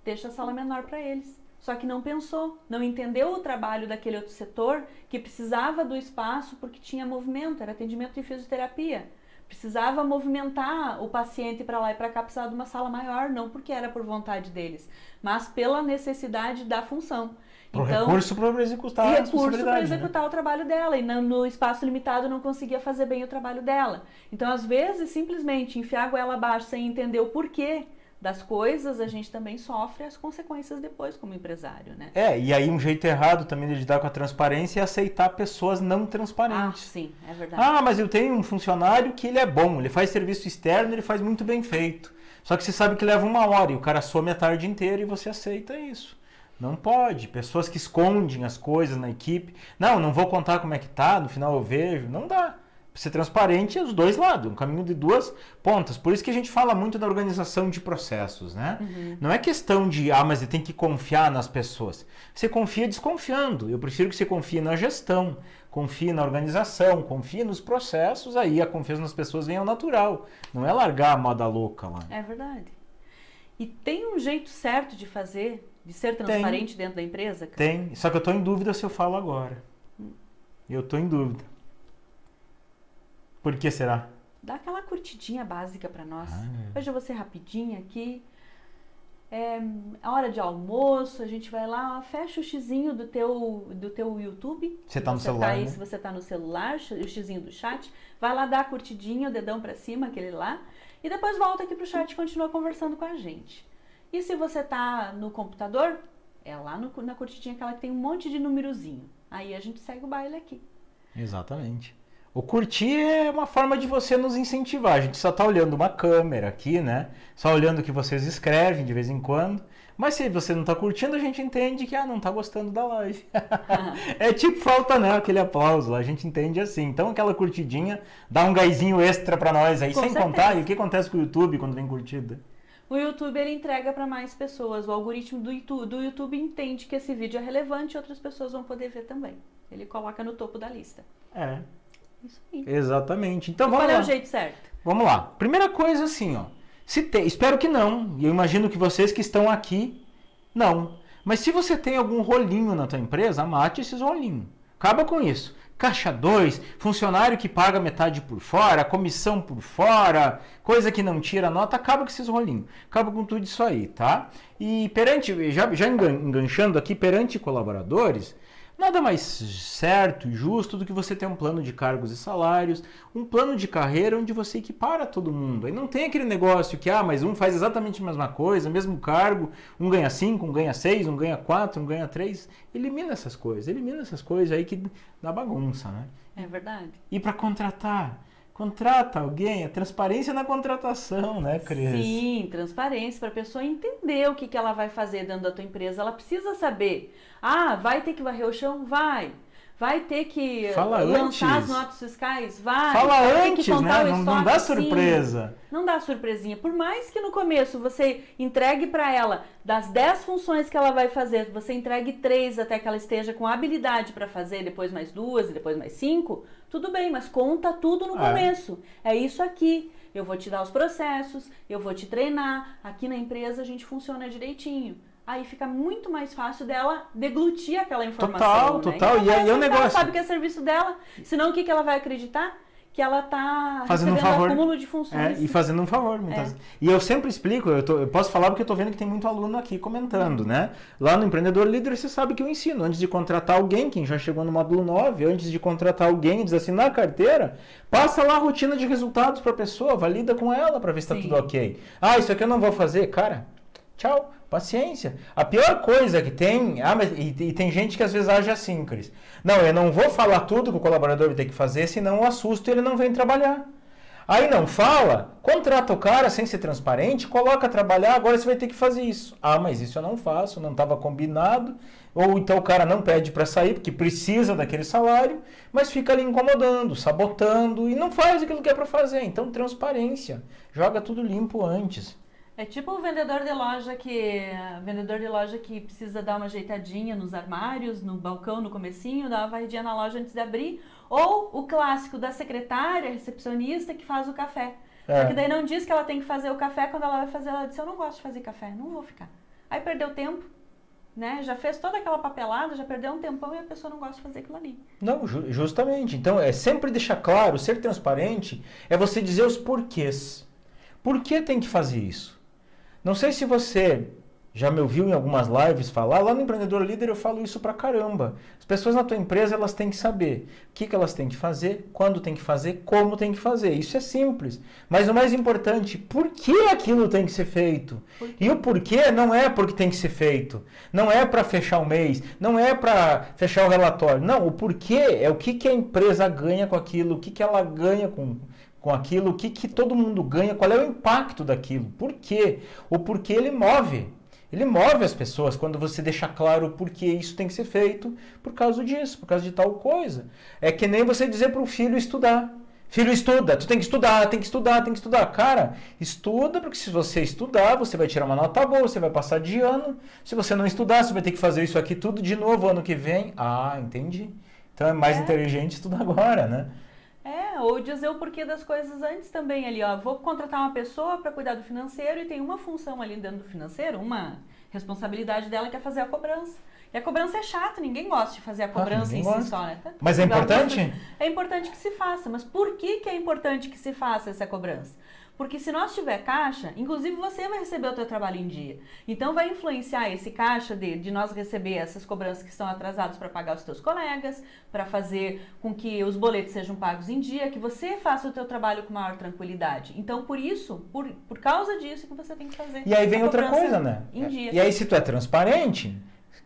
Deixa a sala menor para eles. Só que não pensou, não entendeu o trabalho daquele outro setor que precisava do espaço porque tinha movimento, era atendimento de fisioterapia. Precisava movimentar o paciente para lá e para cá, precisava de uma sala maior, não porque era por vontade deles, mas pela necessidade da função. Recurso para executar o trabalho dela, e no espaço limitado não conseguia fazer bem o trabalho dela. Então, às vezes, simplesmente enfiar a goela abaixo sem entender o porquê das coisas, a gente também sofre as consequências depois como empresário, né? E aí um jeito errado também de lidar com a transparência é aceitar pessoas não transparentes. Sim, é verdade. Mas eu tenho um funcionário que ele é bom, ele faz serviço externo, ele faz muito bem feito. Só que você sabe que leva 1 hora e o cara some a tarde inteira e você aceita isso. Não pode. Pessoas que escondem as coisas na equipe. Não vou contar como é que tá, no final eu vejo. Não dá. Ser transparente é os dois lados, um caminho de 2 pontas. Por isso que a gente fala muito da organização de processos, né? Não é questão de, mas você tem que confiar nas pessoas. Você confia desconfiando. Eu prefiro que você confie na gestão, confie na organização, confie nos processos, aí a confiança nas pessoas vem ao natural. Não é largar a moda louca lá. É verdade. E tem um jeito certo de fazer, de ser transparente dentro da empresa? Tem, só que eu estou em dúvida se eu falo agora. Eu estou em dúvida. Por que será? Dá aquela curtidinha básica para nós. Hoje eu vou ser rapidinho aqui. A hora de almoço, a gente vai lá, fecha o xizinho do teu YouTube. Você tá no celular, né? Se você tá no celular, o xizinho do chat, vai lá dar a curtidinha, o dedão para cima, aquele lá, e depois volta aqui pro chat e continua conversando com a gente. E se você tá no computador, é lá na curtidinha aquela que tem um monte de numerozinho. Aí a gente segue o baile aqui. Exatamente. O curtir é uma forma de você nos incentivar. A gente só está olhando uma câmera aqui, né? Só olhando o que vocês escrevem de vez em quando. Mas se você não está curtindo, a gente entende que não está gostando da live. É tipo falta, né? Aquele aplauso, a gente entende assim. Então aquela curtidinha dá um gásinho extra para nós aí, Com sem certeza. contar. E o que acontece com o YouTube quando vem curtida? O YouTube ele entrega para mais pessoas. O algoritmo do YouTube entende que esse vídeo é relevante e outras pessoas vão poder ver também. Ele coloca no topo da lista. É. Isso aí. Exatamente. Então Qual vamos é lá. o jeito certo? Vamos lá. Primeira coisa assim, ó. Espero que não. E eu imagino que vocês que estão aqui, não. Mas se você tem algum rolinho na tua empresa, mate esses rolinhos. Acaba com isso. Caixa 2, funcionário que paga metade por fora, comissão por fora, coisa que não tira nota, acaba com esses rolinhos. Acaba com tudo isso aí, tá? E perante, já enganchando aqui, perante colaboradores, nada mais certo e justo do que você ter um plano de cargos e salários, um plano de carreira onde você equipara todo mundo. Aí não tem aquele negócio que, mas um faz exatamente a mesma coisa, o mesmo cargo, um ganha 5, um ganha 6, um ganha 4, um ganha 3. Elimina essas coisas aí que dá bagunça, né? É verdade. E para contrata alguém, a transparência na contratação, né, Cris? Sim, transparência para a pessoa entender o que ela vai fazer dentro da tua empresa. Ela precisa saber. Vai ter que varrer o chão? Vai. Vai ter que lançar as notas fiscais? Vai. Fala vai ter antes, que contar né? o Não dá surpresa. Sim. Não dá surpresinha. Por mais que no começo você entregue para ela, das 10 funções que ela vai fazer, você entregue 3 até que ela esteja com habilidade para fazer, depois mais 2, depois mais 5, tudo bem, mas conta tudo no começo. É isso aqui. Eu vou te dar os processos, eu vou te treinar. Aqui na empresa a gente funciona direitinho. Aí fica muito mais fácil dela deglutir aquela informação. Total. Né? E aí é o negócio. Ela sabe que é serviço dela. Senão o que ela vai acreditar? Que ela está fazendo recebendo um favor. acúmulo de funções. E fazendo um favor. Muitas... E eu sempre explico, eu posso falar porque eu estou vendo que tem muito aluno aqui comentando, né? Lá no Empreendedor Líder, você sabe que eu ensino. Antes de contratar alguém, quem já chegou no módulo 9, antes de contratar alguém, desassinar a carteira, passa lá a rotina de resultados para a pessoa, valida com ela para ver se está tudo ok. Isso aqui eu não vou fazer. Cara, tchau. Paciência. A pior coisa que tem... e tem gente que às vezes age assim, Cris. Não, eu não vou falar tudo que o colaborador vai ter que fazer, senão eu assusto e ele não vem trabalhar. Aí não fala, contrata o cara sem ser transparente, coloca a trabalhar, agora você vai ter que fazer isso. Mas isso eu não faço, não estava combinado. Ou então o cara não pede para sair, porque precisa daquele salário, mas fica ali incomodando, sabotando e não faz aquilo que é para fazer. Então, transparência. Joga tudo limpo antes. É tipo o vendedor de loja que precisa dar uma ajeitadinha nos armários, no balcão, no comecinho, dar uma varridinha na loja antes de abrir. Ou o clássico da secretária, recepcionista, que faz o café. Só que daí não diz que ela tem que fazer o café, quando ela vai fazer, ela diz, eu não gosto de fazer café, não vou ficar. Aí perdeu tempo, né? Já fez toda aquela papelada, já perdeu um tempão e a pessoa não gosta de fazer aquilo ali. Não, justamente. Então, é sempre deixar claro, ser transparente, é você dizer os porquês. Por que tem que fazer isso? Não sei se você já me ouviu em algumas lives falar, lá no Empreendedor Líder eu falo isso pra caramba. As pessoas na tua empresa, elas têm que saber o que elas têm que fazer, quando tem que fazer, como tem que fazer. Isso é simples. Mas o mais importante, por que aquilo tem que ser feito? E o porquê não é porque tem que ser feito. Não é para fechar o mês, não é para fechar o relatório. Não, o porquê é o que a empresa ganha com aquilo, o que ela ganha com aquilo, o que todo mundo ganha, qual é o impacto daquilo, por quê? O porquê ele move as pessoas quando você deixa claro o porquê isso tem que ser feito, por causa disso, por causa de tal coisa. É que nem você dizer para o filho estudar. Filho, estuda, tu tem que estudar, tem que estudar, tem que estudar. Cara, estuda, porque se você estudar, você vai tirar uma nota boa, você vai passar de ano. Se você não estudar, você vai ter que fazer isso aqui tudo de novo ano que vem. Entendi. Então é mais inteligente estudar agora, né? Ou dizer o porquê das coisas antes também ali, vou contratar uma pessoa para cuidar do financeiro e tem uma função ali dentro do financeiro, uma responsabilidade dela que é fazer a cobrança. E a cobrança é chata, ninguém gosta de fazer a cobrança em si só, né? Mas é importante? É importante que se faça, mas por que é importante que se faça essa cobrança? Porque se nós tiver caixa, inclusive você vai receber o teu trabalho em dia. Então vai influenciar esse caixa de nós receber essas cobranças que estão atrasadas para pagar os teus colegas, para fazer com que os boletos sejam pagos em dia, que você faça o teu trabalho com maior tranquilidade. Então por isso, por causa disso que você tem que fazer. E aí vem outra coisa, né? Em dia. E aí se tu é transparente,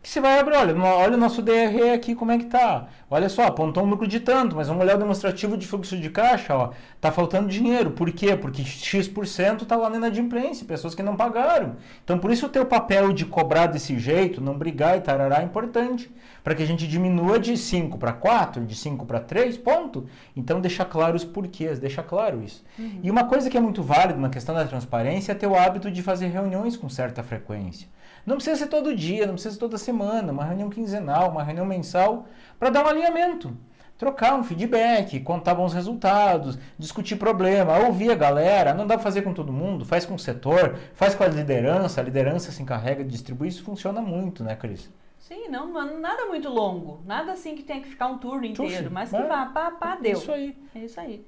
Que você vai abrir, olha o nosso DRE aqui, como é que tá? Olha só, apontou um lucro de tanto, mas vamos olhar o demonstrativo de fluxo de caixa, ó, tá faltando dinheiro. Por quê? Porque X% tá lá na inadimplência, pessoas que não pagaram. Então, por isso o teu papel de cobrar desse jeito, não brigar e tarará é importante, para que a gente diminua de 5 para 4, de 5 para 3, ponto. Então, deixa claro os porquês, deixa claro isso. E uma coisa que é muito válida na questão da transparência é ter o hábito de fazer reuniões com certa frequência. Não precisa ser todo dia, não precisa ser toda semana, uma reunião quinzenal, uma reunião mensal, para dar um alinhamento, trocar um feedback, contar bons resultados, discutir problema, ouvir a galera. Não dá para fazer com todo mundo, faz com o setor, faz com a liderança se encarrega de distribuir, isso funciona muito, né, Cris? Sim, não, nada muito longo, nada assim que tenha que ficar um turno inteiro, mas que vá, pá, deu. Isso aí. É isso aí.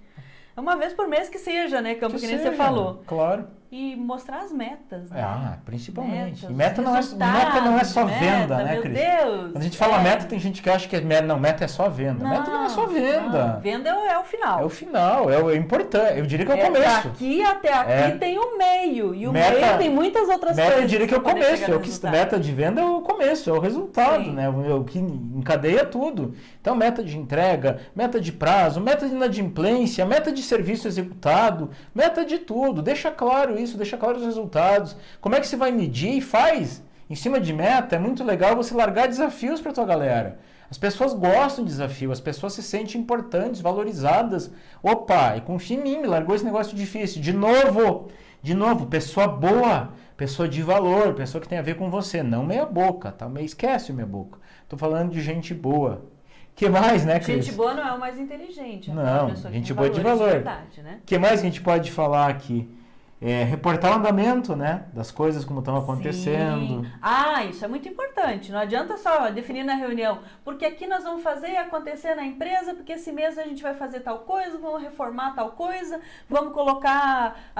Uma vez por mês que seja, né, Campo, que nem você falou. Claro. E mostrar as metas, né? Ah, principalmente. Metas, E meta não é só venda, né, Cris? Meu Deus! Quando a gente fala meta, tem gente que acha que meta é só venda. Meta não é só venda. Não. Venda é o final. É o final, é importante. Eu diria que é o começo. Daqui até aqui tem o meio. E o meta, meio tem muitas outras coisas. Eu diria que é o começo. Meta de venda é o começo, é o resultado, né? O que encadeia tudo. Então, meta de entrega, meta de prazo, meta de inadimplência, meta de serviço executado, meta de tudo. Deixa claro isso, deixa claro os resultados. Como é que você vai medir e faz? Em cima de meta, é muito legal você largar desafios para tua galera. As pessoas gostam de desafio, as pessoas se sentem importantes, valorizadas. Opa, e confia em mim, me largou esse negócio difícil. De novo, pessoa boa, pessoa de valor, pessoa que tem a ver com você. Não meia boca, tá? Esquece o meia boca. Tô falando de gente boa. Que mais, né, Cris? Gente boa não é o mais inteligente. Não, gente boa de valor. Verdade, né? Que mais que a gente pode falar aqui? Reportar o andamento, né, das coisas como estão acontecendo. Sim. Ah, isso é muito importante. Não adianta só definir na reunião, porque aqui nós vamos fazer acontecer na empresa, porque esse mês a gente vai fazer tal coisa, vamos reformar tal coisa, vamos colocar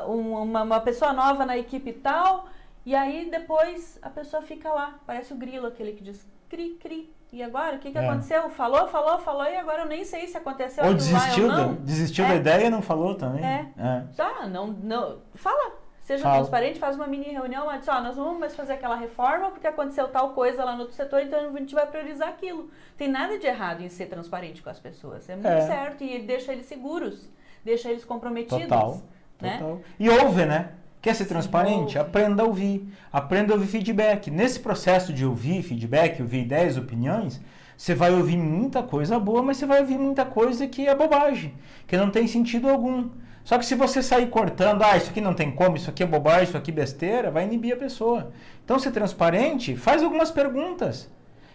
uma pessoa nova na equipe tal, e aí depois a pessoa fica lá, parece o grilo, aquele que diz cri, cri. E agora, o que aconteceu? Falou, e agora eu nem sei se aconteceu ou desistiu, lá ou não. Desistiu da ideia e não falou também. Não, fala. Seja transparente, faz uma mini reunião lá, diz, nós vamos fazer aquela reforma porque aconteceu tal coisa lá no outro setor, então a gente vai priorizar aquilo. Tem nada de errado em ser transparente com as pessoas. É muito certo e ele deixa eles seguros, deixa eles comprometidos. Total. E ouve, né? Quer ser transparente? Aprenda a ouvir. Aprenda a ouvir feedback. Nesse processo de ouvir feedback, ouvir ideias, opiniões, você vai ouvir muita coisa boa, mas você vai ouvir muita coisa que é bobagem, que não tem sentido algum. Só que se você sair cortando, isso aqui não tem como, isso aqui é bobagem, isso aqui é besteira, vai inibir a pessoa. Então, ser transparente, faz algumas perguntas.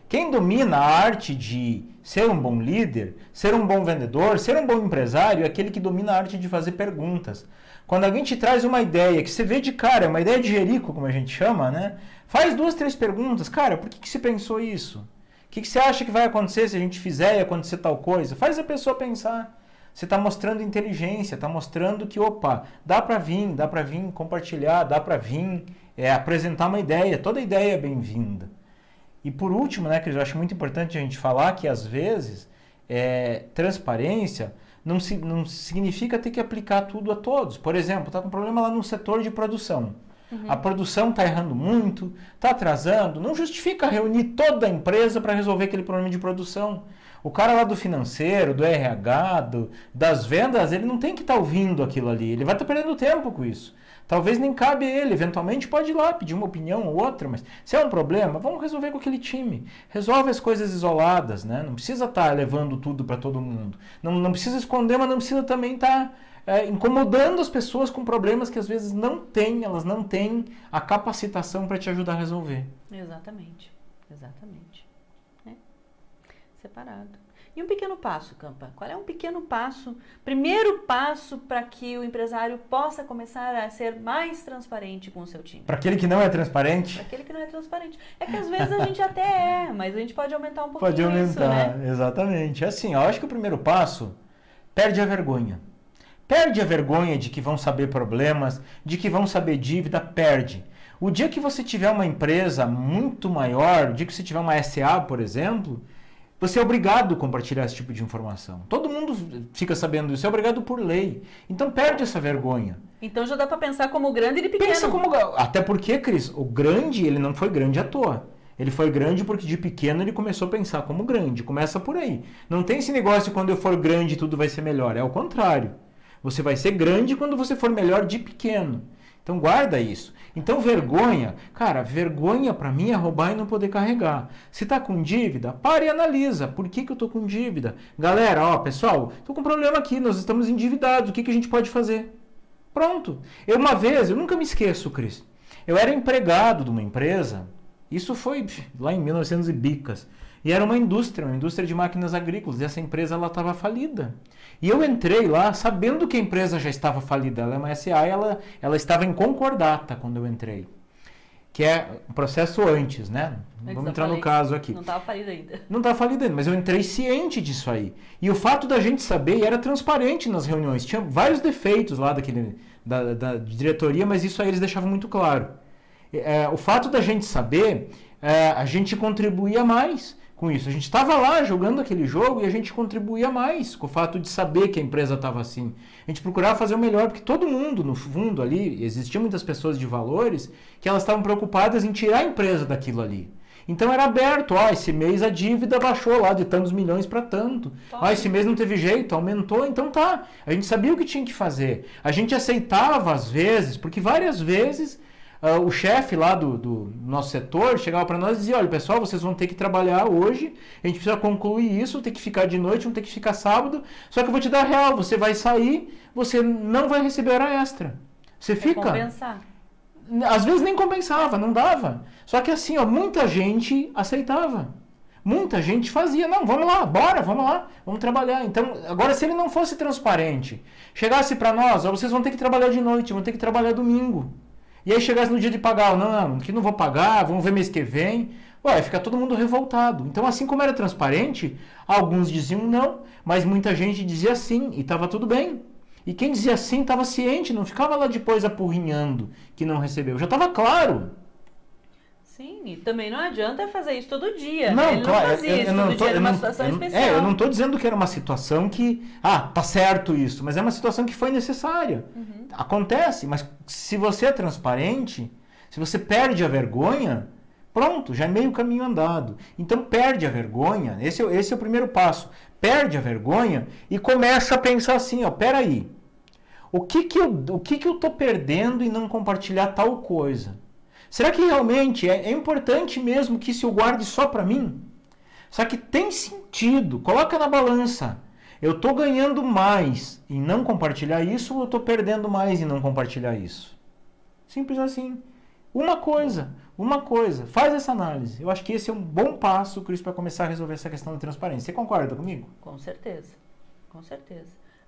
Quem domina a arte de ser um bom líder, ser um bom vendedor, ser um bom empresário, é aquele que domina a arte de fazer perguntas. Quando alguém te traz uma ideia que você vê de cara, uma ideia de jerico, como a gente chama, né? Faz 2, 3 perguntas. Cara, por que você pensou isso? O que você acha que vai acontecer se a gente fizer e acontecer tal coisa? Faz a pessoa pensar. Você está mostrando inteligência, está mostrando que, dá para vir compartilhar, dá para vir apresentar uma ideia. Toda ideia é bem-vinda. E por último, né, que eu acho muito importante a gente falar que às vezes transparência não significa ter que aplicar tudo a todos. Por exemplo, está com problema lá no setor de produção. A produção está errando muito, está atrasando. Não justifica reunir toda a empresa para resolver aquele problema de produção. O cara lá do financeiro, do RH, das vendas, ele não tem que estar ouvindo aquilo ali. Ele vai estar perdendo tempo com isso. Talvez nem cabe ele, eventualmente pode ir lá pedir uma opinião ou outra, mas se é um problema, vamos resolver com aquele time. Resolve as coisas isoladas, né? Não precisa estar levando tudo para todo mundo. Não precisa esconder, mas não precisa também estar incomodando as pessoas com problemas que às vezes elas não têm a capacitação para te ajudar a resolver. Exatamente. Separado. E um pequeno passo, Campa? Qual é um pequeno passo, primeiro passo para que o empresário possa começar a ser mais transparente com o seu time? Para aquele que não é transparente? Para aquele que não é transparente. É que às vezes a gente até mas a gente pode aumentar um pouquinho isso, né? Pode aumentar, né? Exatamente. Assim, eu acho que o primeiro passo, perde a vergonha. Perde a vergonha de que vão saber problemas, de que vão saber dívida, perde. O dia que você tiver uma empresa muito maior, o dia que você tiver uma SA, por exemplo, você é obrigado a compartilhar esse tipo de informação. Todo mundo fica sabendo isso, é obrigado por lei. Então perde essa vergonha. Então já dá para pensar como grande e pequeno. Até porque, Cris, o grande, ele não foi grande à toa. Ele foi grande porque de pequeno ele começou a pensar como grande. Começa por aí. Não tem esse negócio de quando eu for grande tudo vai ser melhor. É o contrário. Você vai ser grande quando você for melhor de pequeno. Então guarda isso. Então vergonha, cara, vergonha para mim é roubar e não poder carregar. Se tá com dívida, para e analisa. Por que eu tô com dívida? Galera, ó, pessoal, tô com um problema aqui, nós estamos endividados. O que a gente pode fazer? Pronto. Eu nunca me esqueço, Cris. Eu era empregado de uma empresa. Isso foi lá em 1900 e bicas. E era uma indústria de máquinas agrícolas. E essa empresa ela estava falida. E eu entrei lá sabendo que a empresa já estava falida. Ela é uma SA e ela estava em concordata quando eu entrei. Que é um processo antes, né? Vamos entrar no caso aqui. Não estava falida ainda. Não estava falida ainda, mas eu entrei ciente disso aí. E o fato da gente saber, e era transparente nas reuniões. Tinha vários defeitos lá da diretoria, mas isso aí eles deixavam muito claro. O fato da gente saber, a gente contribuía mais com isso. A gente estava lá jogando aquele jogo e a gente contribuía mais com o fato de saber que a empresa estava assim. A gente procurava fazer o melhor, porque todo mundo, no fundo ali, existiam muitas pessoas de valores que elas estavam preocupadas em tirar a empresa daquilo ali. Então era aberto, esse mês a dívida baixou lá de tantos milhões para tanto. Esse mês não teve jeito, aumentou, então tá. A gente sabia o que tinha que fazer. A gente aceitava às vezes, porque várias vezes o chefe lá do nosso setor chegava para nós e dizia, olha pessoal, vocês vão ter que trabalhar hoje, a gente precisa concluir isso, tem que ficar de noite, não tem que ficar sábado, só que eu vou te dar a real, você vai sair, você não vai receber hora extra. Você fica... compensar. Às vezes nem compensava, não dava. Só que assim, muita gente aceitava. Muita gente fazia, não, vamos lá, bora, vamos lá, vamos trabalhar. Então, agora se ele não fosse transparente, chegasse para nós, vocês vão ter que trabalhar de noite, vão ter que trabalhar domingo. E aí chegasse no dia de pagar, não, que não vou pagar, vamos ver mês que vem. Fica todo mundo revoltado. Então, assim como era transparente, alguns diziam não, mas muita gente dizia sim, e estava tudo bem. E quem dizia sim estava ciente, não ficava lá depois apurrinhando que não recebeu. Já estava claro. Sim, e também não adianta fazer isso todo dia. Não, Ele claro, não fazia isso todo dia, era uma situação especial. Eu não estou dizendo que era uma situação que, tá certo isso, mas é uma situação que foi necessária. Uhum. Acontece, mas se você é transparente, se você perde a vergonha, pronto, já é meio caminho andado. Então perde a vergonha, esse é o primeiro passo. Perde a vergonha e começa a pensar assim, peraí, o que eu estou perdendo em não compartilhar tal coisa? Será que realmente é importante mesmo que isso eu guarde só para mim? Só que tem sentido, coloca na balança. Eu estou ganhando mais em não compartilhar isso ou eu estou perdendo mais em não compartilhar isso? Simples assim. Uma coisa. Faz essa análise. Eu acho que esse é um bom passo, Cris, para começar a resolver essa questão da transparência. Você concorda comigo? Com certeza.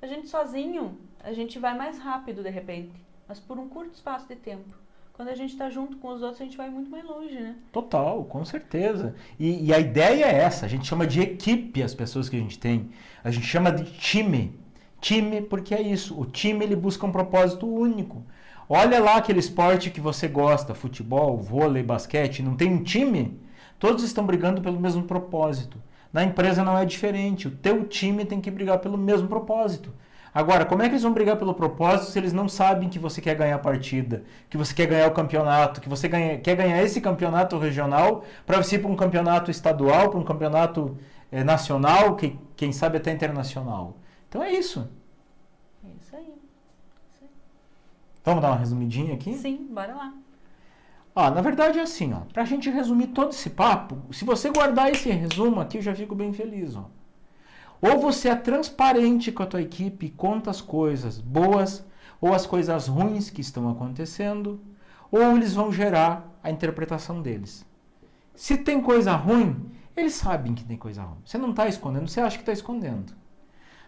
A gente sozinho, a gente vai mais rápido de repente, mas por um curto espaço de tempo. Quando a gente está junto com os outros, a gente vai muito mais longe, né? Total, com certeza. E a ideia é essa, a gente chama de equipe as pessoas que a gente tem. A gente chama de time. Time porque é isso, o time ele busca um propósito único. Olha lá aquele esporte que você gosta, futebol, vôlei, basquete, não tem um time? Todos estão brigando pelo mesmo propósito. Na empresa não é diferente, o teu time tem que brigar pelo mesmo propósito. Agora, como é que eles vão brigar pelo propósito se eles não sabem que você quer ganhar a partida, que você quer ganhar o campeonato, que você quer ganhar esse campeonato regional para você ir para um campeonato estadual, para um campeonato nacional, quem sabe até internacional. Então é isso. É isso aí. Vamos dar uma resumidinha aqui? Sim, bora lá. Na verdade é assim, para a gente resumir todo esse papo, se você guardar esse resumo aqui, eu já fico bem feliz. Ou você é transparente com a tua equipe, conta as coisas boas ou as coisas ruins que estão acontecendo, ou eles vão gerar a interpretação deles. Se tem coisa ruim, eles sabem que tem coisa ruim. Você não está escondendo, você acha que está escondendo.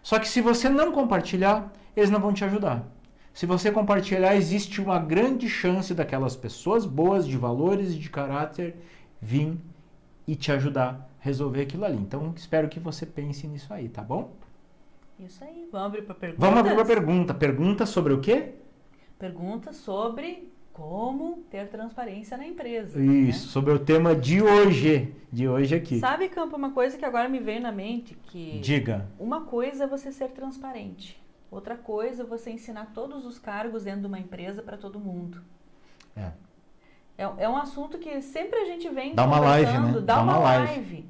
Só que se você não compartilhar, eles não vão te ajudar. Se você compartilhar, existe uma grande chance daquelas pessoas boas, de valores e de caráter, vir e te ajudar a resolver aquilo ali. Então, espero que você pense nisso aí, tá bom? Isso aí. Vamos abrir para perguntas? Vamos abrir para pergunta. Pergunta sobre o quê? Pergunta sobre como ter transparência na empresa. Isso, sobre o tema de hoje. De hoje aqui. Sabe, Campo, uma coisa que agora me veio na mente? Que diga. Uma coisa é você ser transparente. Outra coisa é você ensinar todos os cargos dentro de uma empresa para todo mundo. É um assunto que sempre a gente vem Dá uma live, conversando. né? Dá uma live.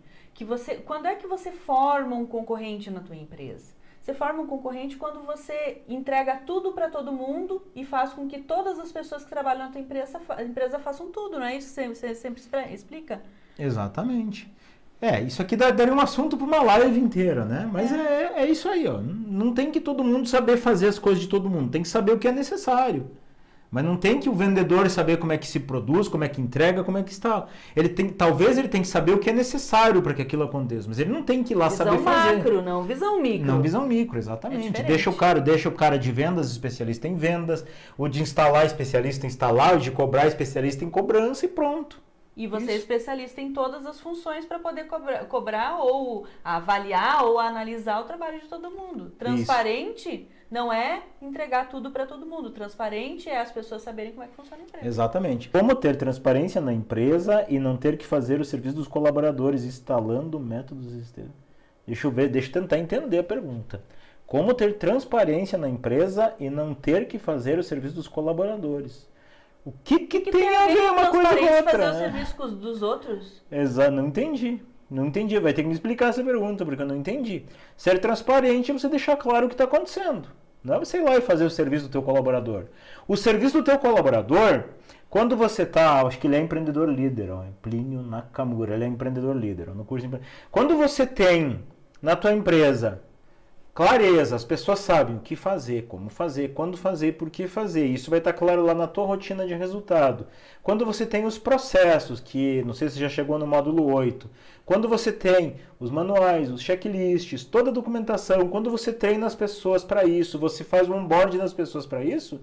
Quando é que você forma um concorrente na tua empresa? Você forma um concorrente quando você entrega tudo para todo mundo e faz com que todas as pessoas que trabalham na tua empresa façam tudo, não é isso que você sempre explica? Exatamente. Isso aqui daria um assunto para uma live inteira, né? Mas é isso aí, ó. Não tem que todo mundo saber fazer as coisas de todo mundo. Tem que saber o que é necessário. Mas não tem que o vendedor saber como é que se produz, como é que entrega, como é que está. Talvez ele tenha que saber o que é necessário para que aquilo aconteça, mas ele não tem que ir lá saber fazer. Visão macro, não visão micro. Não visão micro, exatamente. Deixa o cara de vendas especialista em vendas, o de instalar especialista em instalar, o de cobrar especialista em cobrança e pronto. E você é especialista em todas as funções para poder cobrar ou avaliar ou analisar o trabalho de todo mundo. Transparente não é entregar tudo para todo mundo. Transparente é as pessoas saberem como é que funciona a empresa. Exatamente. Como ter transparência na empresa e não ter que fazer o serviço dos colaboradores instalando métodos externos? Deixa eu tentar entender a pergunta. Como ter transparência na empresa e não ter que fazer o serviço dos colaboradores? O que tem a ver uma coisa com outra? Fazer o serviço dos outros? Exato, não entendi. Não entendi. Vai ter que me explicar essa pergunta, porque eu não entendi. Ser transparente é você deixar claro o que está acontecendo. Não é você ir lá e fazer o serviço do teu colaborador. O serviço do teu colaborador, quando você está, acho que ele é empreendedor líder, ó, Plínio Nakamura, ele é empreendedor líder. Ó, no curso de quando você tem na tua empresa clareza, as pessoas sabem o que fazer, como fazer, quando fazer, por que fazer. Isso vai estar claro lá na tua rotina de resultado. Quando você tem os processos, que não sei se já chegou no módulo 8, quando você tem os manuais, os checklists, toda a documentação, quando você treina as pessoas para isso, você faz um onboarding das pessoas para isso,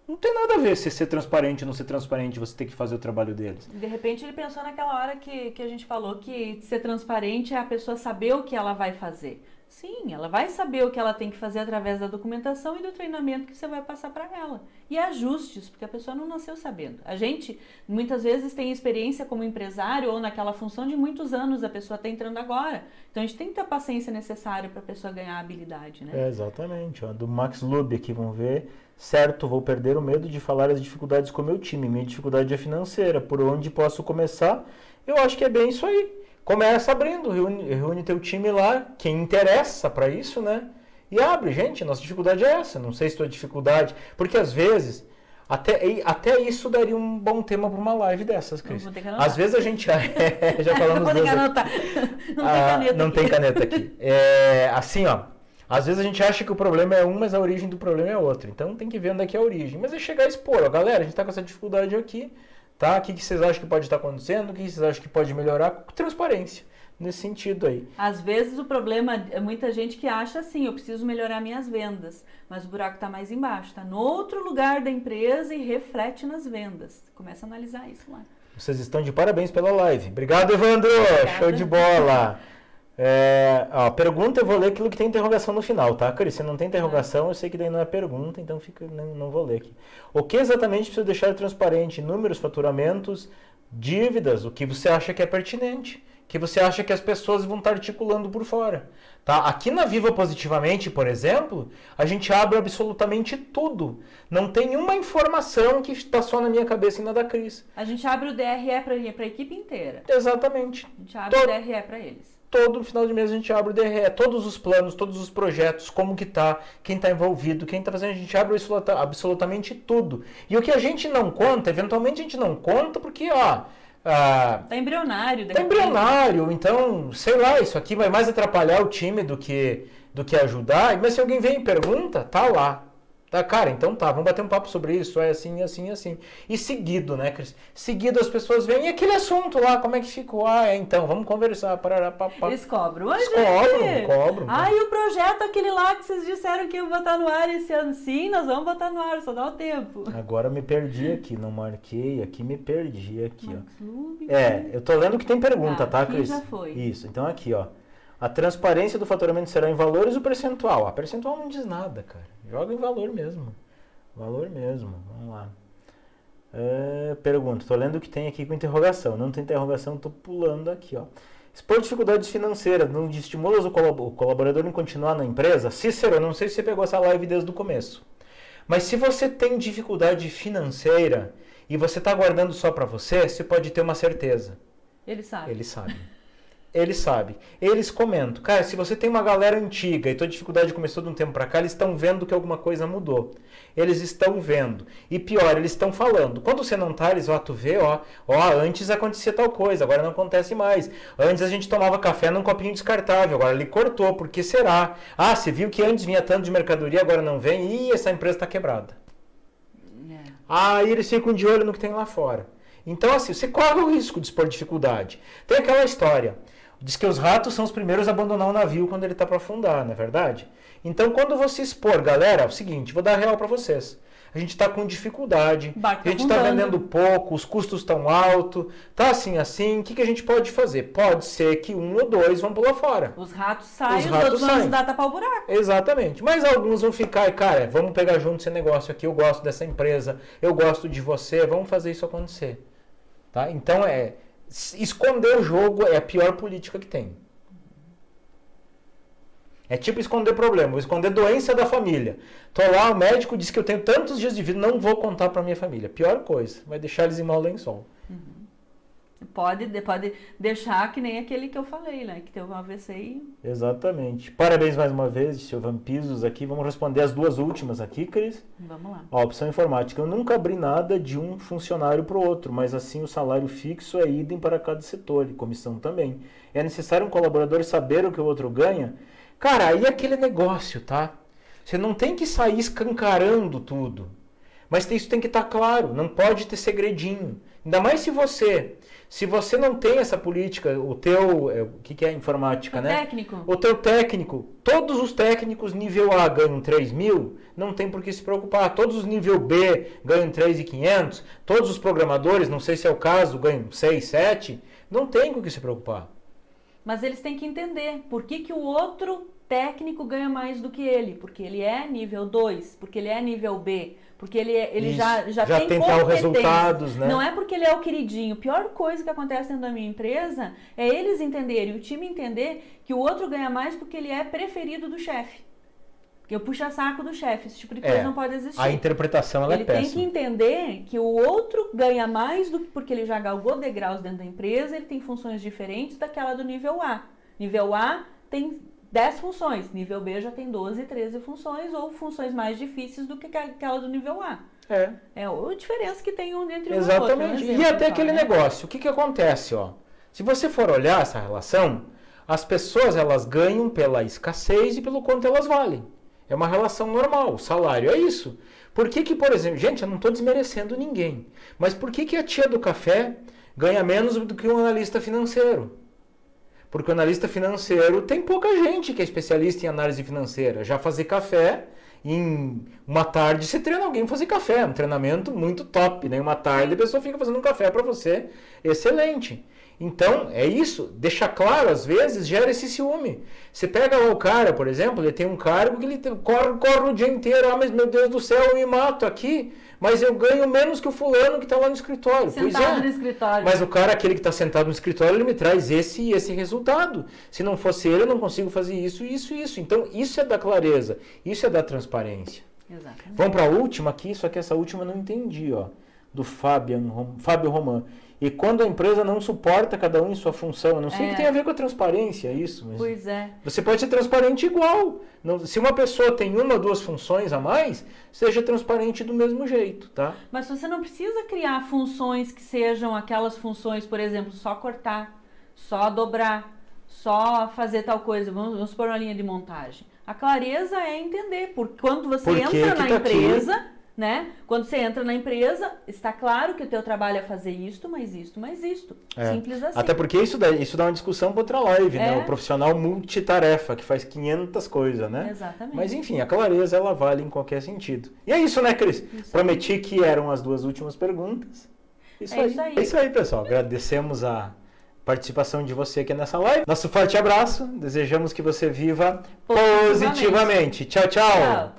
não tem nada a ver se ser transparente ou não ser transparente, você tem que fazer o trabalho deles. De repente ele pensou naquela hora que a gente falou que ser transparente é a pessoa saber o que ela vai fazer. Sim, ela vai saber o que ela tem que fazer através da documentação e do treinamento que você vai passar para ela. E ajustes, porque a pessoa não nasceu sabendo. A gente, muitas vezes, tem experiência como empresário ou naquela função de muitos anos, a pessoa está entrando agora. Então, a gente tem que ter a paciência necessária para a pessoa ganhar a habilidade, né? Exatamente. Ó, do Max Lube aqui, vamos ver. Certo, vou perder o medo de falar as dificuldades com o meu time. Minha dificuldade é financeira. Por onde posso começar? Eu acho que é bem isso aí. Começa abrindo, reúne teu time lá, quem interessa para isso, né? E abre, gente, nossa dificuldade é essa. Não sei se tua dificuldade... Porque às vezes, até isso daria um bom tema para uma live dessas, Cris. Vou ter que anotar. Às vezes a gente... já falamos vou ter que anotar. Não tem caneta aqui. Assim, ó. Às vezes a gente acha que o problema é um, mas a origem do problema é outro. Então tem que ver onde é que é a origem. Mas é chegar a expor, ó, galera, a gente tá com essa dificuldade aqui. Tá? O que vocês acham que pode estar acontecendo? O que vocês acham que pode melhorar? Transparência, nesse sentido aí. Às vezes o problema é muita gente que acha assim, eu preciso melhorar minhas vendas, mas o buraco está mais embaixo, está no outro lugar da empresa e reflete nas vendas. Começa a analisar isso lá. Vocês estão de parabéns pela live. Obrigado, Evandro! Obrigada. Show de bola! Pergunta, eu vou ler aquilo que tem interrogação no final, tá, Cris? Se não tem interrogação, eu sei que daí não é pergunta, então não vou ler aqui. O que exatamente precisa deixar transparente? Números, faturamentos, dívidas, o que você acha que é pertinente, que você acha que as pessoas vão estar articulando por fora. Tá? Aqui na Viva Positivamente, por exemplo, a gente abre absolutamente tudo. Não tem uma informação que está só na minha cabeça e na da Cris. A gente abre o DRE para a equipe inteira. Exatamente. A gente abre o DRE para eles. Todo final de mês a gente abre o DRE, todos os planos, todos os projetos, como que tá, quem está envolvido, quem está fazendo, a gente abre absolutamente tudo. E o que a gente não conta, eventualmente a gente não conta porque, tá embrionário. Tá embrionário, então, sei lá, isso aqui vai mais atrapalhar o time do que ajudar, mas se alguém vem e pergunta, tá lá. Tá, cara, então tá, vamos bater um papo sobre isso, é assim, assim, assim. E seguido, né, Cris? Seguido as pessoas vêm, e aquele assunto lá, como é que ficou? Então, vamos conversar, parará, papá. Eles cobram. Cobram. E o projeto, aquele lá que vocês disseram que iam botar no ar esse ano? Sim, nós vamos botar no ar, só dá o tempo. Agora me perdi aqui, não marquei aqui, me perdi aqui, Max Lube, eu tô lendo que tem pergunta, tá, Cris? Já foi. Isso, então aqui, ó. A transparência do faturamento será em valores ou percentual? A percentual não diz nada, cara. Joga em valor mesmo. Valor mesmo. Vamos lá. Pergunta. Tô lendo o que tem aqui com interrogação. Não tem interrogação, tô pulando aqui, ó. Expor dificuldades financeiras não estimula o colaborador em continuar na empresa? Cícero, eu não sei se você pegou essa live desde o começo. Mas se você tem dificuldade financeira e você está guardando só para você, você pode ter uma certeza. Ele sabe. Ele sabe. Ele sabe. Eles comentam. Cara, se você tem uma galera antiga e tua dificuldade começou de um tempo para cá, eles estão vendo que alguma coisa mudou. Eles estão vendo. E pior, eles estão falando. Quando você não tá, eles, tu vê, antes acontecia tal coisa, agora não acontece mais. Antes a gente tomava café num copinho descartável, agora ele cortou, por que será? Ah, você viu que antes vinha tanto de mercadoria, agora não vem? Ih, essa empresa está quebrada. Aí eles ficam de olho no que tem lá fora. Então, assim, você corre o risco de expor dificuldade. Tem aquela história. Diz que os ratos são os primeiros a abandonar o navio quando ele está para afundar, não é verdade? Então, quando você expor, galera, é o seguinte, vou dar real para vocês. A gente está com dificuldade, a gente está vendendo pouco, os custos estão altos, tá assim, o que a gente pode fazer? Pode ser que 1 ou 2 vão pular fora. Os ratos saem, os outros vão ajudar a tapar o buraco. Exatamente. Mas alguns vão ficar, cara, vamos pegar junto esse negócio aqui, eu gosto dessa empresa, eu gosto de você, vamos fazer isso acontecer. Tá? Então, esconder o jogo é a pior política que tem. É tipo esconder problema, vou esconder doença da família. Tô lá, o médico disse que eu tenho tantos dias de vida, não vou contar para minha família. Pior coisa, vai deixar eles em mau lençol. Pode deixar que nem aquele que eu falei, né? Que teve um AVC e... Exatamente. Parabéns mais uma vez, seu Vampisos aqui. Vamos responder as 2 últimas aqui, Cris. Vamos lá. Opção informática. Eu nunca abri nada de um funcionário para o outro, mas assim o salário fixo é idem para cada setor e comissão também. É necessário um colaborador saber o que o outro ganha? Cara, aí é aquele negócio, tá? Você não tem que sair escancarando tudo. Mas isso tem que estar claro, não pode ter segredinho. Ainda mais se você não tem essa política, o que é informática, né? Técnico. O teu técnico, todos os técnicos nível A ganham 3 mil, não tem por que se preocupar. Todos os nível B ganham 3.500, todos os programadores, não sei se é o caso, ganham 6, 7, não tem com o que se preocupar. Mas eles têm que entender por que o outro técnico ganha mais do que ele. Porque ele é nível 2, porque ele é nível B, porque ele já tem tal resultados, né? Não é porque ele é o queridinho. A pior coisa que acontece dentro da minha empresa é eles entenderem, o time entender que o outro ganha mais porque ele é preferido do chefe. Que eu puxo a saco do chefe, esse tipo de coisa não pode existir. A interpretação ela é péssima. Ele tem que entender que o outro ganha mais porque ele já galgou degraus dentro da empresa, ele tem funções diferentes daquela do nível A. Nível A tem 10 funções, nível B já tem 12, 13 funções ou funções mais difíceis do que aquela do nível A. É a diferença que tem um entre o outro. Exatamente. E até aquele negócio, o que acontece? Se você for olhar essa relação, as pessoas elas ganham pela escassez e pelo quanto elas valem. É uma relação normal, o salário é isso. Por que, por exemplo, gente, eu não estou desmerecendo ninguém, mas por que a tia do café ganha menos do que um analista financeiro? Porque o analista financeiro tem pouca gente que é especialista em análise financeira. Já fazer café, em uma tarde você treina alguém fazer café, um treinamento muito top, né? Uma tarde a pessoa fica fazendo um café para você, excelente. Então, é isso, deixa claro, às vezes gera esse ciúme. Você pega lá o cara, por exemplo, ele tem um cargo que ele corre o dia inteiro, mas meu Deus do céu, eu me mato aqui, mas eu ganho menos que o fulano que está lá no escritório. Sentado no escritório. Mas o cara, aquele que está sentado no escritório, ele me traz esse e esse resultado. Se não fosse ele, eu não consigo fazer isso, isso e isso. Então, isso é da clareza, isso é da transparência. Exatamente. Vamos para a última aqui, só que essa última eu não entendi, do Fábio Roman. E quando a empresa não suporta cada um em sua função, eu não sei o que tem a ver com a transparência, isso. Mas pois é. Você pode ser transparente igual. Se uma pessoa tem 1 ou 2 funções a mais, seja transparente do mesmo jeito, tá? Mas você não precisa criar funções que sejam aquelas funções, por exemplo, só cortar, só dobrar, só fazer tal coisa. Vamos supor uma linha de montagem. A clareza é entender, porque quando você entra na empresa... Né? Quando você entra na empresa, está claro que o teu trabalho é fazer isto, mais isto, mais isto. Simples assim. Até porque isso dá uma discussão para outra live, né? O profissional multitarefa, que faz 500 coisas, né? Exatamente. Mas enfim, a clareza, ela vale em qualquer sentido. E é isso, né, Cris? Prometi que eram as 2 últimas perguntas. Isso aí. É isso aí, pessoal. Agradecemos a participação de você aqui nessa live. Nosso forte abraço. Desejamos que você viva positivamente. Tchau, tchau.